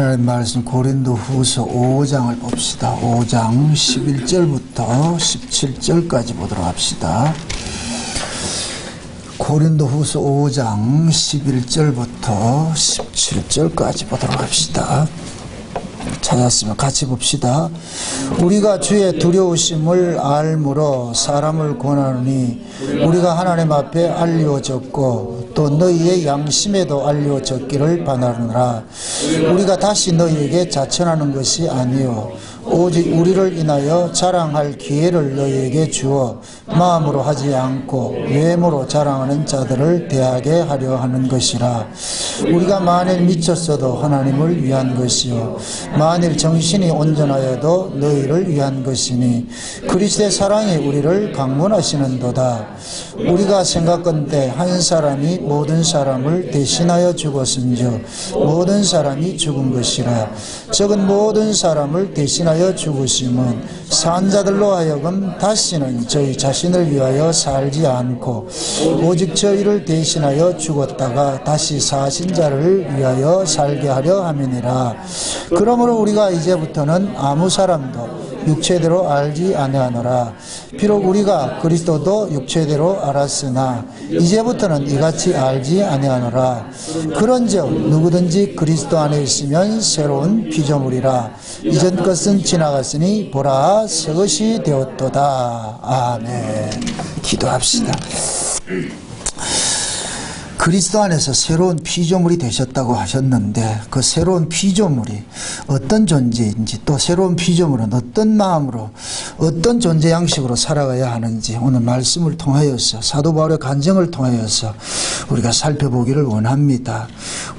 하나님 말씀 고린도후서 5장을 봅시다. 5장 11절부터 17절까지 보도록 합시다. 고린도후서 5장 11절부터 17절까지 보도록 합시다. 찾았으면 같이 봅시다. 우리가 주의 두려우심을 알므로 사람을 권하노니 우리가 하나님 앞에 알려졌고 또 너희의 양심에도 알려졌기를 바라노라. 우리가 다시 너희에게 자천하는 것이 아니요 오직 우리를 인하여 자랑할 기회를 너희에게 주어 마음으로 하지 않고 외모로 자랑하는 자들을 대하게 하려 하는 것이라. 우리가 만일 미쳤어도 하나님을 위한 것이요 만일 정신이 온전하여도 너희를 위한 것이니 그리스도의 사랑이 우리를 강권하시는도다. 우리가 생각건대 한 사람이 모든 사람을 대신하여 죽었은즉 모든 사람이 죽은 것이라. 적은 모든 사람을 대신하여 죽으심은 산 자들로 하여금 다시는 저희 자신을 위하여 살지 않고 오직 저희를 대신하여 죽었다가 다시 사신 자를 위하여 살게 하려 함이니라. 그러므로 우리가 이제부터는 아무 사람도 육체대로 알지 아니하노라. 비록 우리가 그리스도도 육체대로 알았으나 이제부터는 이같이 알지 아니하노라. 그런즉 누구든지 그리스도 안에 있으면 새로운 피조물이라. 이전 것은 지나갔으니 보라 새 것이 되었도다. 아멘. 기도합시다. 그리스도 안에서 새로운 피조물이 되셨다고 하셨는데 그 새로운 피조물이 어떤 존재인지 또 새로운 피조물은 어떤 마음으로 어떤 존재 양식으로 살아가야 하는지 오늘 말씀을 통하여서 사도 바울의 간증을 통하여서 우리가 살펴보기를 원합니다.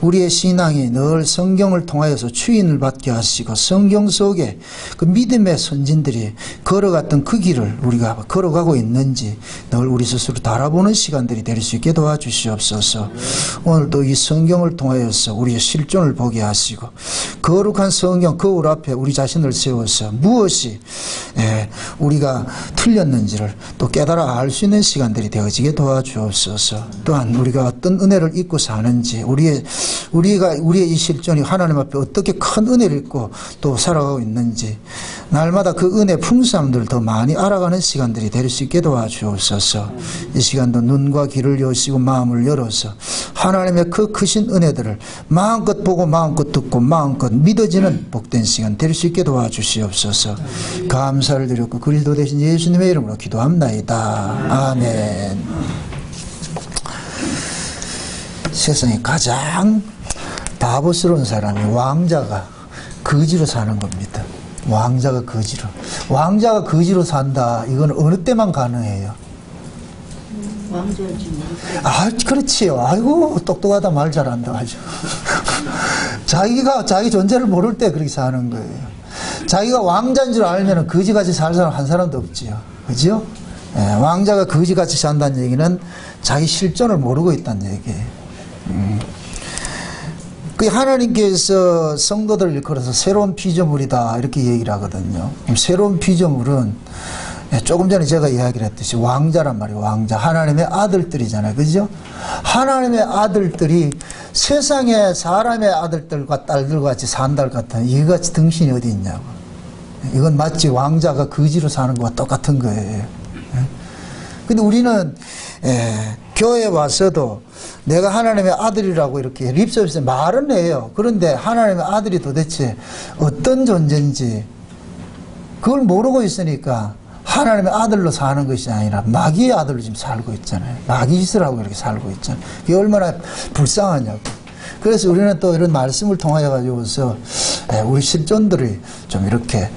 우리의 신앙이 늘 성경을 통하여서 추인을 받게 하시고 성경 속에 그 믿음의 선진들이 걸어갔던 그 길을 우리가 걸어가고 있는지 늘 우리 스스로 달아보는 시간들이 될 수 있게 도와주시옵소서. 오늘도 이 성경을 통하여서 우리의 실존을 보게 하시고 거룩한 성경 거울 앞에 우리 자신을 세워서 무엇이 우리가 틀렸는지를 또 깨달아 알 수 있는 시간들이 되어지게 도와주옵소서. 또한 우리가 어떤 은혜를 입고 사는지 우리의 이 실존이 하나님 앞에 어떻게 큰 은혜를 입고 또 살아가고 있는지 날마다 그 은혜 풍성함들을 더 많이 알아가는 시간들이 될 수 있게 도와주옵소서. 이 시간도 눈과 귀를 여시고 마음을 열어서 하나님의 그 크신 은혜들을 마음껏 보고 마음껏 듣고 마음껏 믿어지는 복된 시간 될 수 있게 도와주시옵소서. 감사를 드렸고 그리스도 대신 예수님의 이름으로 기도합나이다. 아멘. 세상에 가장 바보스러운 사람이 왕자가 거지로 사는 겁니다. 왕자가 거지로 산다. 이건 어느 때만 가능해요? 왕자지. 아, 그렇지요. 아이고, 똑똑하다, 말 잘한다, 아주. 자기 존재를 모를 때 그렇게 사는 거예요. 자기가 왕자인 줄 알면 거지같이 살 사람 한 사람도 없지요. 그죠? 왕자가 거지같이 산다는 얘기는 자기 실존을 모르고 있다는 얘기예요. 그 하나님께서 성도들을 일컬어서 새로운 피조물이다 이렇게 얘기를 하거든요. 새로운 피조물은 조금 전에 제가 이야기를 했듯이 왕자란 말이에요. 왕자. 하나님의 아들들이잖아요. 그죠? 하나님의 아들들이 세상에 사람의 아들들과 딸들과 같이 산달 같은 이같이 등신이 어디 있냐고. 이건 마치 왕자가 거지로 사는 것과 똑같은 거예요. 근데 우리는 교회에 와서도 내가 하나님의 아들이라고 이렇게 립서비스에 말은 해요. 그런데 하나님의 아들이 도대체 어떤 존재인지 그걸 모르고 있으니까 하나님의 아들로 사는 것이 아니라 마귀의 아들로 지금 살고 있잖아요. 마귀 짓을 하고 이렇게 살고 있잖아요. 그게 얼마나 불쌍하냐고. 그래서 우리는 또 이런 말씀을 통하여 가지고서 우리 실존들이 좀 이렇게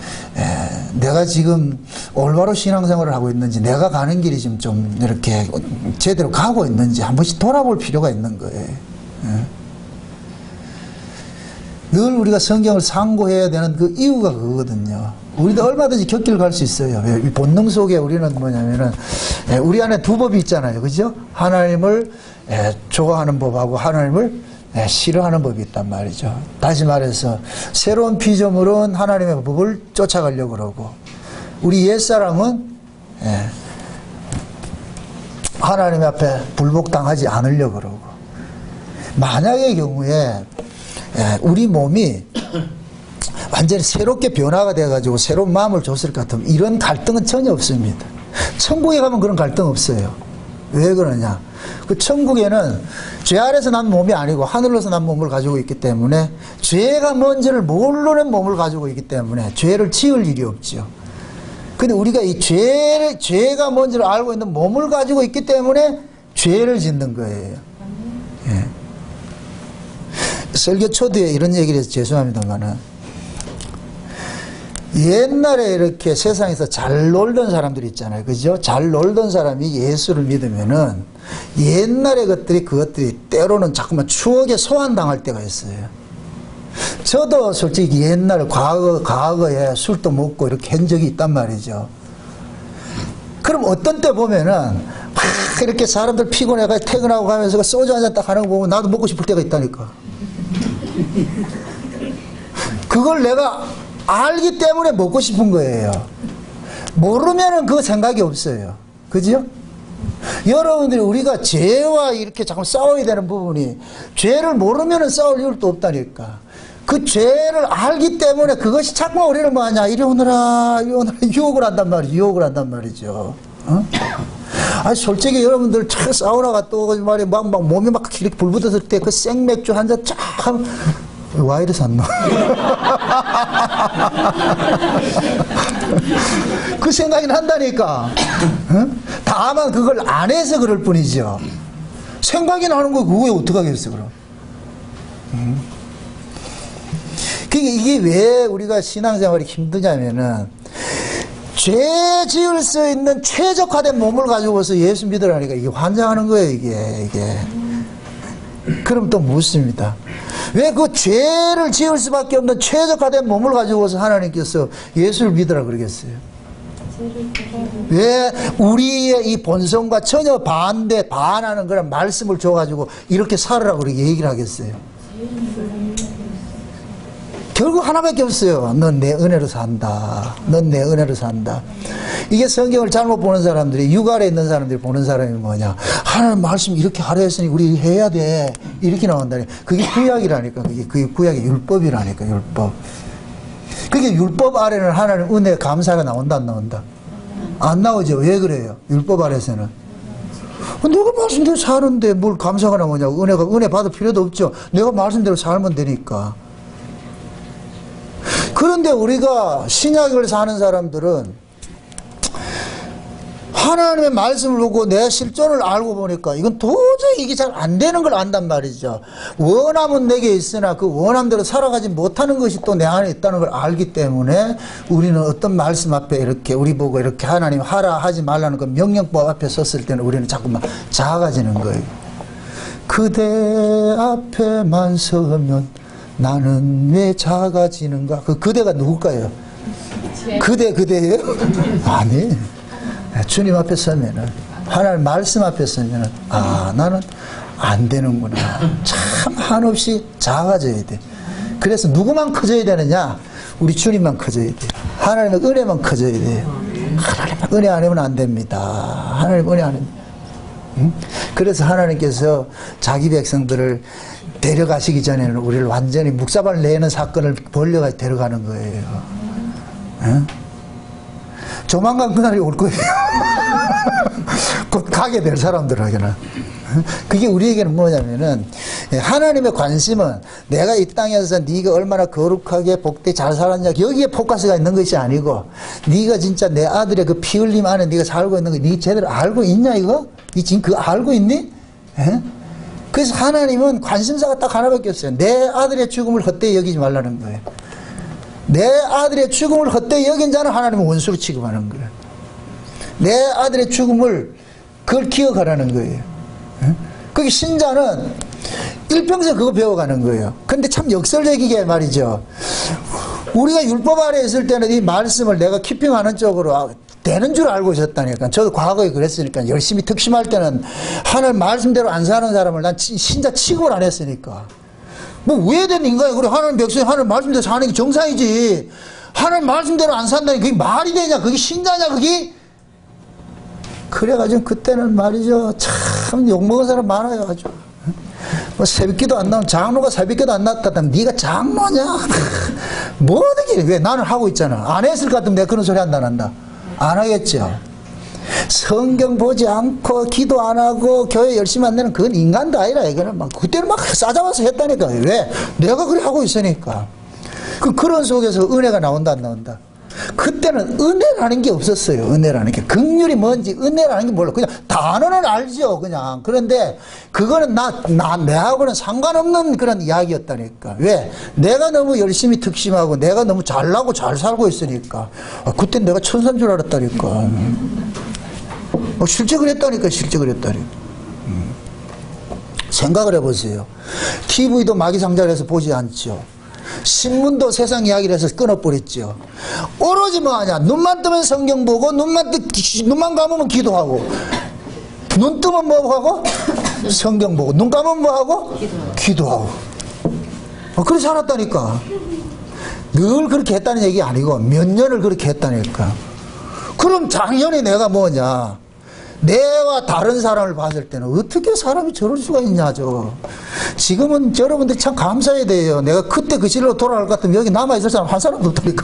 내가 지금 올바로 신앙생활을 하고 있는지 내가 가는 길이 지금 좀 이렇게 제대로 가고 있는지 한 번씩 돌아볼 필요가 있는 거예요. 늘 우리가 성경을 상고해야 되는 그 이유가 그거거든요. 우리도 얼마든지 곁길 갈 수 있어요. 이 본능 속에 우리는 뭐냐면은 우리 안에 두 법이 있잖아요. 그죠? 하나님을 좋아하는 법하고 하나님을 싫어하는 법이 있단 말이죠. 다시 말해서 새로운 피조물은 하나님의 법을 쫓아가려고 그러고 우리 옛사람은 하나님 앞에 불복당하지 않으려고 그러고 만약의 경우에 우리 몸이 완전히 새롭게 변화가 돼가지고 새로운 마음을 줬을 것 같으면 이런 갈등은 전혀 없습니다. 천국에 가면 그런 갈등 없어요. 왜 그러냐? 그 천국에는 죄 아래서 난 몸이 아니고 하늘로서 난 몸을 가지고 있기 때문에 죄가 뭔지를 모르는 몸을 가지고 있기 때문에 죄를 지을 일이 없죠. 근데 우리가 이 죄가 뭔지를 알고 있는 몸을 가지고 있기 때문에 죄를 짓는 거예요. 예. 설교 초대에 이런 얘기를 해서 죄송합니다만은 옛날에 이렇게 세상에서 잘 놀던 사람들 있잖아요. 그죠? 잘 놀던 사람이 예수를 믿으면은 옛날의 그것들이 때로는 자꾸만 추억에 소환당할 때가 있어요. 저도 솔직히 옛날 과거에 술도 먹고 이렇게 한 적이 있단 말이죠. 그럼 어떤 때 보면은 막 이렇게 사람들 피곤해가 퇴근하고 가면서 소주 한잔 딱 하는 거 보면 나도 먹고 싶을 때가 있다니까. 그걸 내가 알기 때문에 먹고 싶은 거예요. 모르면은 그 생각이 없어요. 그죠? 여러분들이 우리가 죄와 이렇게 자꾸 싸워야 되는 부분이 죄를 모르면은 싸울 이유도 없다니까. 그 죄를 알기 때문에 그것이 자꾸 우리는 뭐하냐 이리 오너라 유혹을 한단 말이죠. 유혹을 한단 말이죠. 어? 아니 솔직히 여러분들 차 사우나가 또 말이 막 몸이 막 이렇게 불붙었을 때 그 생맥주 한 잔 쫙 하면 와 이래 샀노? 그 생각이 난다니까. 어? 다만 그걸 안 해서 그럴 뿐이죠. 생각이 나는 거 그거에 어떡하겠어 그럼. 이게 왜 우리가 신앙생활이 힘드냐면은 죄 지을 수 있는 최적화된 몸을 가지고서 예수 믿으라니까 이게 환장하는 거예요 이게. 그럼 또 묻습니다. 왜 그 죄를 지을 수밖에 없는 최적화된 몸을 가지고서 하나님께서 예수를 믿으라 그러겠어요? 왜 우리의 이 본성과 전혀 반하는 그런 말씀을 줘가지고 이렇게 살으라고 그렇게 얘기를 하겠어요? 결국 하나밖에 없어요. 넌 내 은혜로 산다. 넌 내 은혜로 산다. 이게 성경을 잘못 보는 사람들이, 육아에 있는 사람들이 보는 사람이 뭐냐. 하나님 말씀 이렇게 하라 했으니 우리 해야 돼. 이렇게 나온다니. 그게 구약이라니까. 그게 구약의 율법이라니까, 율법. 그게 율법 아래는 하나님 은혜 감사가 나온다, 안 나온다? 안 나오죠. 왜 그래요? 율법 아래서는. 내가 말씀대로 사는데 뭘 감사가 나오냐고. 은혜 받을 필요도 없죠. 내가 말씀대로 살면 되니까. 그런데 우리가 신약을 사는 사람들은 하나님의 말씀을 보고 내 실존을 알고 보니까 이건 도저히 이게 잘 안 되는 걸 안단 말이죠. 원함은 내게 있으나 그 원함대로 살아가지 못하는 것이 또 내 안에 있다는 걸 알기 때문에 우리는 어떤 말씀 앞에 이렇게 우리 보고 이렇게 하나님 하라 하지 말라는 그 명령법 앞에 섰을 때는 우리는 자꾸만 작아지는 거예요. 그대 앞에만 서면 나는 왜 작아지는가? 그대가 누굴까요? 그대예요? 아니. 주님 앞에 서면은, 하나님 말씀 앞에 서면은, 나는 안 되는구나. 참 한없이 작아져야 돼. 그래서 누구만 커져야 되느냐? 우리 주님만 커져야 돼. 하나님의 은혜만 커져야 돼. 하나님의 은혜 아니면 안 됩니다. 하나님 은혜 아니면. 응? 그래서 하나님께서 자기 백성들을 데려가시기 전에는 우리를 완전히 묵사발 내는 사건을 벌려가 데려가는 거예요. 응? 조만간 그날이 올 거예요. 곧 가게 될 사람들에게는. 그게 우리에게는 뭐냐면은 하나님의 관심은 내가 이 땅에서 네가 얼마나 거룩하게 복되게 잘 살았냐 여기에 포커스가 있는 것이 아니고 네가 진짜 내 아들의 그 피 흘림 안에 네가 살고 있는 거 네 제대로 알고 있냐 이거? 네 지금 그거 알고 있니? 에? 그래서 하나님은 관심사가 딱 하나밖에 없어요. 내 아들의 죽음을 헛되이 여기지 말라는 거예요. 내 아들의 죽음을 헛되이 여긴 자는 하나님은 원수로 취급하는 거예요. 내 아들의 죽음을 그걸 기억하라는 거예요. 그게 신자는 일평생 그거 배워가는 거예요. 그런데 참 역설적이게 말이죠. 우리가 율법 아래 있을 때는 이 말씀을 내가 키핑하는 쪽으로 되는 줄 알고 있었다니까. 저도 과거에 그랬으니까 열심히 특심할 때는 하나님 말씀대로 안 사는 사람을 난 신자 취급을 안 했으니까. 뭐 우회된 인간이 그래 하나님 백성이 하나님 말씀대로 사는 게 정상이지. 하나님 말씀대로 안 산다니 그게 말이 되냐? 그게 신자냐? 그게? 그래가지고 그때는 말이죠. 참 욕먹은 사람 많아요. 아주. 뭐 새벽기도 안 나오면 장로가 새벽기도 안 났다면 네가 장로냐? 뭐든 게 왜 나는 하고 있잖아. 안 했을 것 같으면 내가 그런 소리 한다 안 한다? 안 하겠죠. 성경 보지 않고 기도 안 하고 교회 열심히 안 되는 그건 인간도 아니라 이거는 막 그때는 막 싸잡아서 했다니까. 왜? 내가 그래 하고 있으니까. 그런 속에서 은혜가 나온다 안 나온다? 그때는 은혜라는 게 없었어요. 은혜라는 게. 긍휼이 뭔지 은혜라는 게 몰라. 그냥 단어는 알죠. 그냥. 그런데 그거는 내하고는 상관없는 그런 이야기였다니까. 왜? 내가 너무 열심히 특심하고 내가 너무 잘나고 잘 살고 있으니까. 그때 내가 천사인 줄 알았다니까. 실제 그랬다니까. 실제 그랬다니까. 생각을 해보세요. TV도 마귀상자를 보지 않죠. 신문도 세상 이야기를 해서 끊어버렸죠. 오로지 뭐하냐? 눈만 뜨면 성경 보고 눈만 감으면 기도하고 눈 뜨면 뭐 하고? 성경 보고 눈 감으면 뭐 하고? 기도하고. 그렇게 살았다니까. 늘 그렇게 했다는 얘기 아니고 몇 년을 그렇게 했다니까. 그럼 당연히 내가 뭐냐? 내와 다른 사람을 봤을 때는 어떻게 사람이 저럴 수가 있냐죠. 지금은 여러분들 참 감사해야 돼요. 내가 그때 그 시대로 돌아갈 것 같으면 여기 남아있을 사람 한 사람도 없다니까.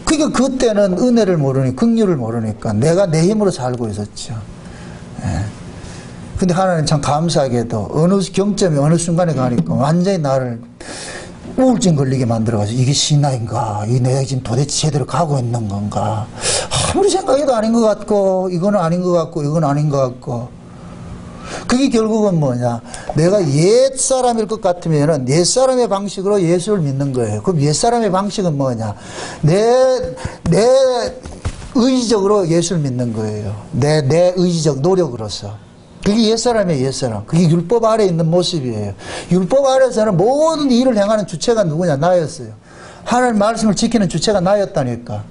그러니까 그때는 은혜를 모르니 긍휼을 모르니까 내가 내 힘으로 살고 있었죠. 근데 하나님 참 감사하게도 어느 경점이 어느 순간에 가니까 완전히 나를 우울증 걸리게 만들어가지고 이게 신앙인가? 이 내가 지금 도대체 제대로 가고 있는 건가? 아무리 생각해도 아닌 것 같고 이거는 아닌 것 같고 이건 아닌 것 같고. 그게 결국은 뭐냐? 내가 옛사람일 것 같으면은 옛사람의 방식으로 예수를 믿는 거예요. 그럼 옛사람의 방식은 뭐냐? 내 의지적으로 예수를 믿는 거예요. 내 의지적 노력으로서. 그게 옛사람이에요, 옛사람. 그게 율법 아래에 있는 모습이에요. 율법 아래에서는 모든 일을 행하는 주체가 누구냐? 나였어요. 하나님 말씀을 지키는 주체가 나였다니까.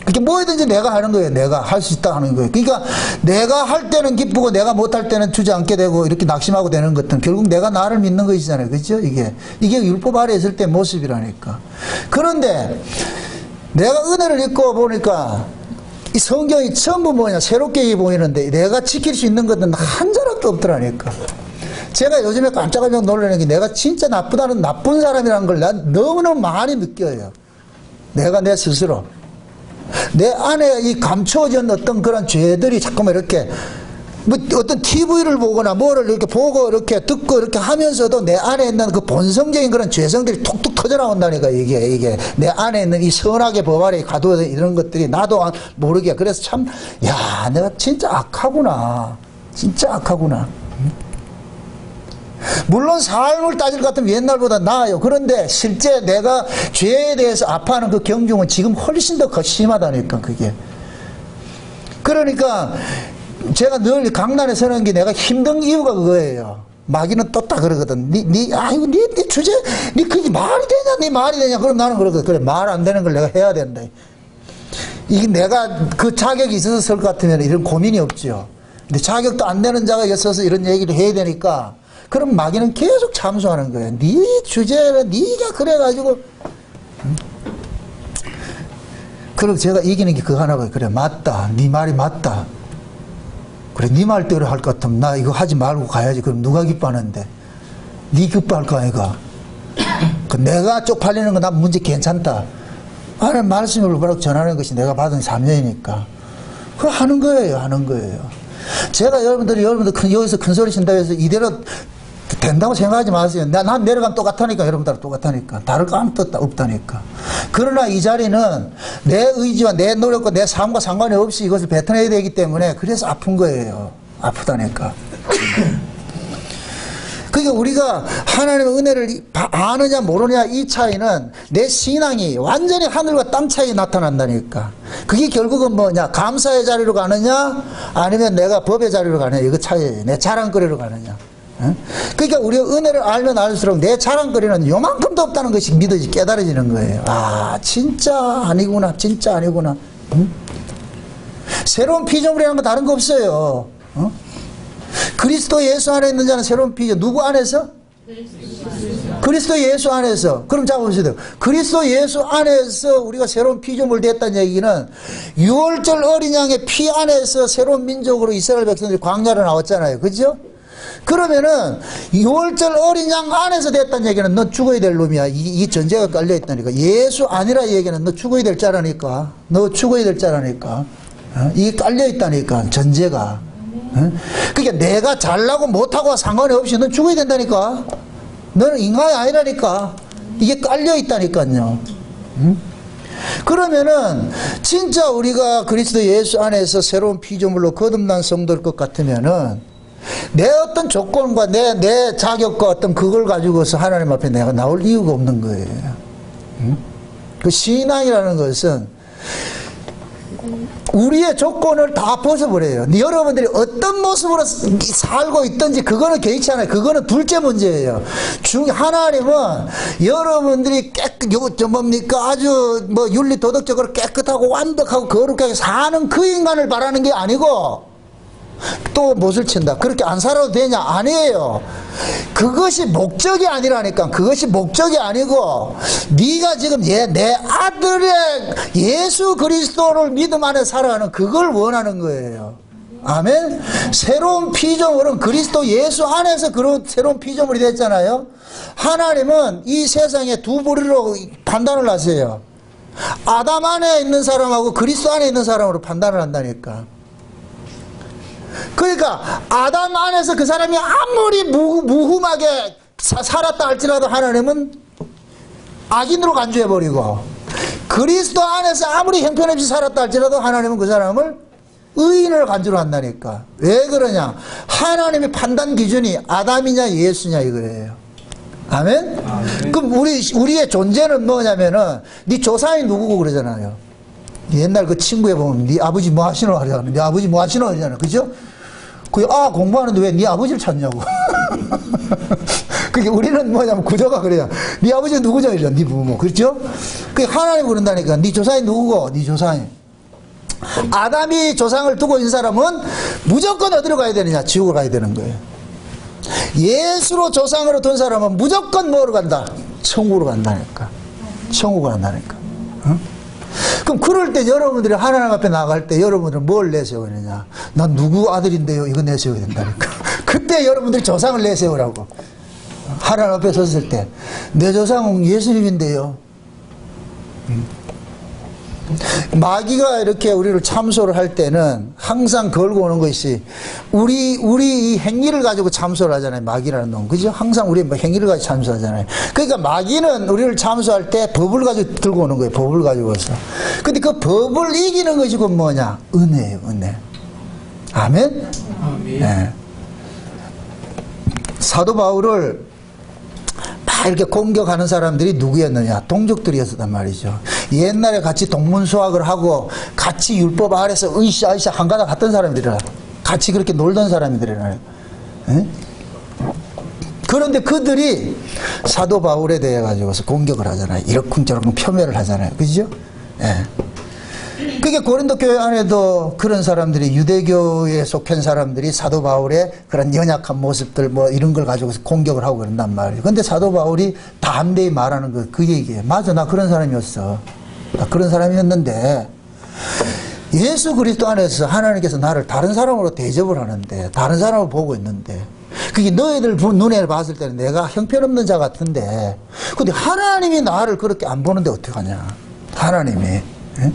그게 뭐든지 내가 하는 거예요. 내가 할 수 있다 하는 거예요. 그러니까 내가 할 때는 기쁘고 내가 못할 때는 주저앉게 되고 이렇게 낙심하고 되는 것들은 결국 내가 나를 믿는 것이잖아요. 그렇죠? 이게 율법 아래에 있을 때 모습이라니까. 그런데 내가 은혜를 입고 보니까 이 성경이 전부 뭐냐? 새롭게 보이는데 내가 지킬 수 있는 것은 한 자락도 없더라니까. 제가 요즘에 깜짝깜짝 놀라는 게 내가 진짜 나쁘다는 나쁜 사람이라는 걸 난 너무너무 많이 느껴요. 내가 내 스스로. 내 안에 이 감추어진 어떤 그런 죄들이 자꾸만 이렇게 뭐 어떤 TV를 보거나 뭐를 이렇게 보고 이렇게 듣고 이렇게 하면서도 내 안에 있는 그 본성적인 그런 죄성들이 툭툭 터져 나온다니까. 이게 내 안에 있는 이 선악의 법 아래 가두어진 이런 것들이 나도 모르게. 그래서 참, 야, 내가 진짜 악하구나. 진짜 악하구나. 물론 삶을 따질 것 같으면 옛날보다 나아요. 그런데 실제 내가 죄에 대해서 아파하는 그 경중은 지금 훨씬 더 심하다니까, 그게. 그러니까 제가 늘 강단에 서는 게 내가 힘든 이유가 그거예요. 마귀는 또 딱 그러거든. 네 주제, 그게 말이 되냐? 네 말이 되냐? 그럼 나는 그러거든. 그래, 말 안 되는 걸 내가 해야 된다. 이게 내가 그 자격이 있었을 것 같으면 이런 고민이 없죠. 근데 자격도 안 되는 자가 있어서 이런 얘기를 해야 되니까 그럼 마귀는 계속 참소하는 거예요. 네 주제를 네가 그래가지고. 그럼 제가 이기는 게 그거 하나가 그래, 맞다. 네 말이 맞다. 그래, 네 말대로 할 것 같으면 나 이거 하지 말고 가야지. 그럼 누가 기뻐하는데? 네 기뻐할 거 아이가. 내가 쪽팔리는 거 난 문제 괜찮다. 하나님 말씀을 바로 전하는 것이 내가 받은 사명이니까. 그거 하는 거예요, 하는 거예요. 제가 여러분들 여기서 큰 소리 친다고 해서 이대로 된다고 생각하지 마세요. 난 내려가면 똑같다니까. 여러분들 똑같다니까. 다를 거 아무것도 없다니까. 그러나 이 자리는 내 의지와 내 노력과 내 삶과 상관이 없이 이것을 뱉어내야 되기 때문에 그래서 아픈 거예요. 아프다니까. 그러니까 우리가 하나님의 은혜를 아느냐 모르냐 이 차이는 내 신앙이 완전히 하늘과 땅 차이 나타난다니까. 그게 결국은 뭐냐? 감사의 자리로 가느냐 아니면 내가 법의 자리로 가느냐 이거 차이예요. 내 자랑거리로 가느냐. 그러니까 우리가 은혜를 알면 알수록 내 자랑거리는 요만큼도 없다는 것이 믿어지 깨달아지는 거예요. 아 진짜 아니구나. 진짜 아니구나. 새로운 피조물이라는 거 다른 거 없어요. 그리스도 예수 안에 있는 자는 새로운 피조. 누구 안에서? 그리스도 예수 안에서. 그럼 잡아보세요. 그리스도 예수 안에서 우리가 새로운 피조물 됐다는 얘기는 6월절 어린 양의 피 안에서 새로운 민족으로 이스라엘 백성들이 광야로 나왔잖아요. 그죠? 그러면은 6월절 어린 양 안에서 됐다는 얘기는 너 죽어야 될 놈이야. 이 전제가 깔려있다니까. 예수 아니라 얘기는 너 죽어야 될 자라니까. 너 죽어야 될 자라니까. 이게 깔려있다니까. 전제가. 그러니까 내가 잘나고 못하고 상관이 없이 넌 죽어야 된다니까. 너는 인간이 아니라니까. 이게 깔려있다니까요. 그러면은 진짜 우리가 그리스도 예수 안에서 새로운 피조물로 거듭난 성도일 것 같으면은 내 어떤 조건과 내 자격과 어떤 그걸 가지고서 하나님 앞에 내가 나올 이유가 없는 거예요. 그 신앙이라는 것은 우리의 조건을 다 벗어버려요. 여러분들이 어떤 모습으로 살고 있든지 그거는 개의치 않아요. 그거는 둘째 문제예요. 하나님은 여러분들이 뭡니까? 아주 윤리 도덕적으로 깨끗하고 완벽하고 거룩하게 사는 그 인간을 바라는 게 아니고 또 못을 친다. 그렇게 안 살아도 되냐? 아니에요. 그것이 목적이 아니라니까. 그것이 목적이 아니고 네가 지금 내 아들의 예수 그리스도를 믿음 안에 살아가는 그걸 원하는 거예요. 아멘. 새로운 피조물은 그리스도 예수 안에서 그런 새로운 피조물이 됐잖아요. 하나님은 이 세상에 두 부류로 판단을 하세요. 아담 안에 있는 사람하고 그리스도 안에 있는 사람으로 판단을 한다니까. 그러니까 아담 안에서 그 사람이 아무리 무흠하게 살았다 할지라도 하나님은 악인으로 간주해버리고, 그리스도 안에서 아무리 형편없이 살았다 할지라도 하나님은 그 사람을 의인을 간주로 한다니까. 왜 그러냐? 하나님의 판단 기준이 아담이냐 예수냐 이거예요. 아멘? 아멘. 그럼 우리의 존재는 뭐냐면은 네 조상이 누구고 그러잖아요. 옛날 그 친구에 보면 네 아버지 뭐 하시노 하잖아. 네 아버지 뭐 하시노 하잖아. 그죠? 공부하는데 왜 네 아버지를 찾냐고. 그게 우리는 뭐냐면 구조가 그래요. 네 아버지는 누구죠? 이래. 네 부모. 그렇죠? 그게 하나님 그런다니까. 네 조상이 누구고? 네 조상이. 아담이 조상을 두고 있는 사람은 무조건 어디로 가야 되느냐? 지옥으로 가야 되는 거예요. 예수로 조상으로 둔 사람은 무조건 뭐로 간다? 천국으로 간다니까. 천국으로 간다니까. 응? 그럼 그럴 때 여러분들이 하나님 앞에 나갈 때 여러분들은 뭘 내세워야 되느냐? 난 누구 아들인데요? 이거 내세워야 된다니까. 그때 여러분들이 조상을 내세우라고. 하나님 앞에 섰을 때 내 조상은 예수님인데요. 마귀가 이렇게 우리를 참소를 할 때는 항상 걸고 오는 것이 우리 이 행위를 가지고 참소를 하잖아요. 마귀라는 놈. 그죠? 항상 우리 행위를 가지고 참소하잖아요. 그러니까 마귀는 우리를 참소할 때 법을 가지고 들고 오는 거예요. 법을 가지고서. 근데 그 법을 이기는 것이 그 뭐냐? 은혜예요. 은혜. 아멘? 아멘. 네. 사도 바울을 막 이렇게 공격하는 사람들이 누구였느냐? 동족들이었단 말이죠. 옛날에 같이 동문수학을 하고 같이 율법 아래서 으쌰으쌰 한가닥 갔던 사람들이라, 같이 그렇게 놀던 사람들이라. 그런데 그들이 사도 바울에 대해 가지고서 공격을 하잖아요. 이러쿵저러쿵 폄훼를 하잖아요. 그죠? 예. 그게 고린도 교회 안에도 그런 사람들이, 유대교에 속한 사람들이 사도 바울의 그런 연약한 모습들 뭐 이런 걸 가지고서 공격을 하고 그런단 말이에요. 근데 사도 바울이 담대히 말하는 거 그 얘기예요. 맞아, 나 그런 사람이었어. 나 그런 사람이었는데 예수 그리스도 안에서 하나님께서 나를 다른 사람으로 대접을 하는데, 다른 사람을 보고 있는데, 그게 너희들 눈에 봤을 때는 내가 형편없는 자 같은데, 근데 하나님이 나를 그렇게 안 보는데 어떡하냐? 하나님이. 예?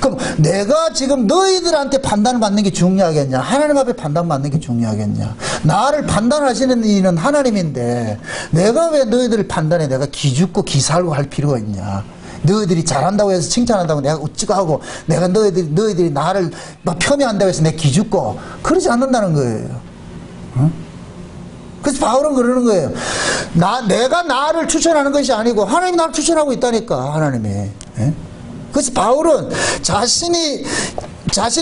그럼 내가 지금 너희들한테 판단을 받는 게 중요하겠냐? 하나님 앞에 판단받는 게 중요하겠냐? 나를 판단하시는 이는 하나님인데 내가 왜 너희들을 판단해? 내가 기죽고 기살고 할 필요가 있냐? 너희들이 잘한다고 해서 칭찬한다고 내가 웃지고 하고, 내가 너희들이 나를 막 폄훼한다고 해서 내가 기죽고 그러지 않는다는 거예요. 응? 그래서 바울은 그러는 거예요. 내가 나를 추천하는 것이 아니고 하나님이 나를 추천하고 있다니까, 하나님이. 예? 그래서 바울은 자신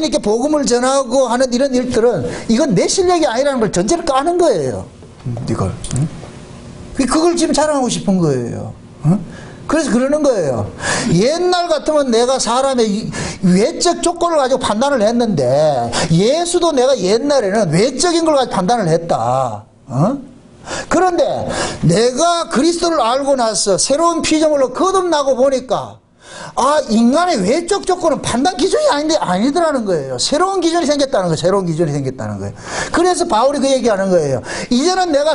있게 복음을 전하고 하는 이런 일들은 이건 내 실력이 아니라는 걸 전제를 까는 거예요. 이걸. 응? 그걸 지금 자랑하고 싶은 거예요. 응? 그래서 그러는 거예요. 옛날 같으면 내가 사람의 외적 조건을 가지고 판단을 했는데, 예수도 내가 옛날에는 외적인 걸 가지고 판단을 했다. 어? 그런데 내가 그리스도를 알고 나서 새로운 피조물로 거듭나고 보니까 인간의 외적 조건은 판단 기준이 아니더라는 거예요. 새로운 기준이 생겼다는 거예요. 새로운 기준이 생겼다는 거예요. 그래서 바울이 그 얘기하는 거예요. 이제는 내가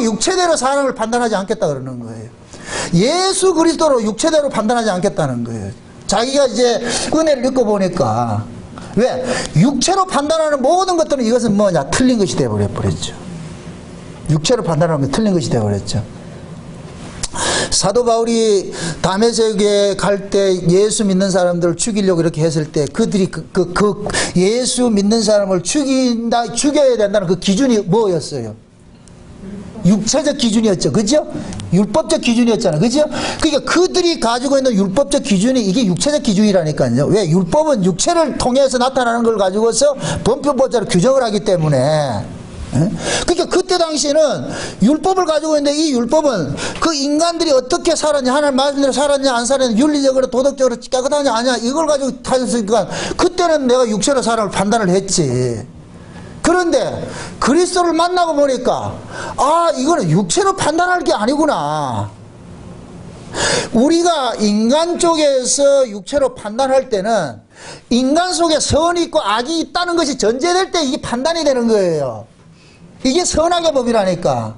육체대로 사람을 판단하지 않겠다 그러는 거예요. 예수 그리스도로 육체대로 판단하지 않겠다는 거예요. 자기가 이제 은혜를 읽고 보니까 왜? 육체로 판단하는 모든 것들은 이것은 뭐냐? 틀린 것이 되어버렸죠. 육체로 판단하면 틀린 것이 되어버렸죠. 사도 바울이 다메섹에 갈 때 예수 믿는 사람들을 죽이려고 이렇게 했을 때 그들이 그 예수 믿는 사람을 죽여야 된다는 그 기준이 뭐였어요? 육체적 기준이었죠. 그죠? 율법적 기준이었잖아요. 그죠? 그러니까 그들이 가지고 있는 율법적 기준이 이게 육체적 기준이라니까요. 왜? 율법은 육체를 통해서 나타나는 걸 가지고서 범법자로 규정을 하기 때문에. 그러니까 그때 당시에는 율법을 가지고 있는데 이 율법은 그 인간들이 어떻게 살았냐, 하나님 말씀대로 살았냐 안 살았냐, 윤리적으로 도덕적으로 깨끗하냐 아니야, 이걸 가지고 타졌으니까 그때는 내가 육체로 사람을 판단을 했지. 그런데 그리스도를 만나고 보니까 이거는 육체로 판단할 게 아니구나. 우리가 인간 쪽에서 육체로 판단할 때는 인간 속에 선이 있고 악이 있다는 것이 전제될 때 이게 판단이 되는 거예요. 이게 선악의 법이라니까.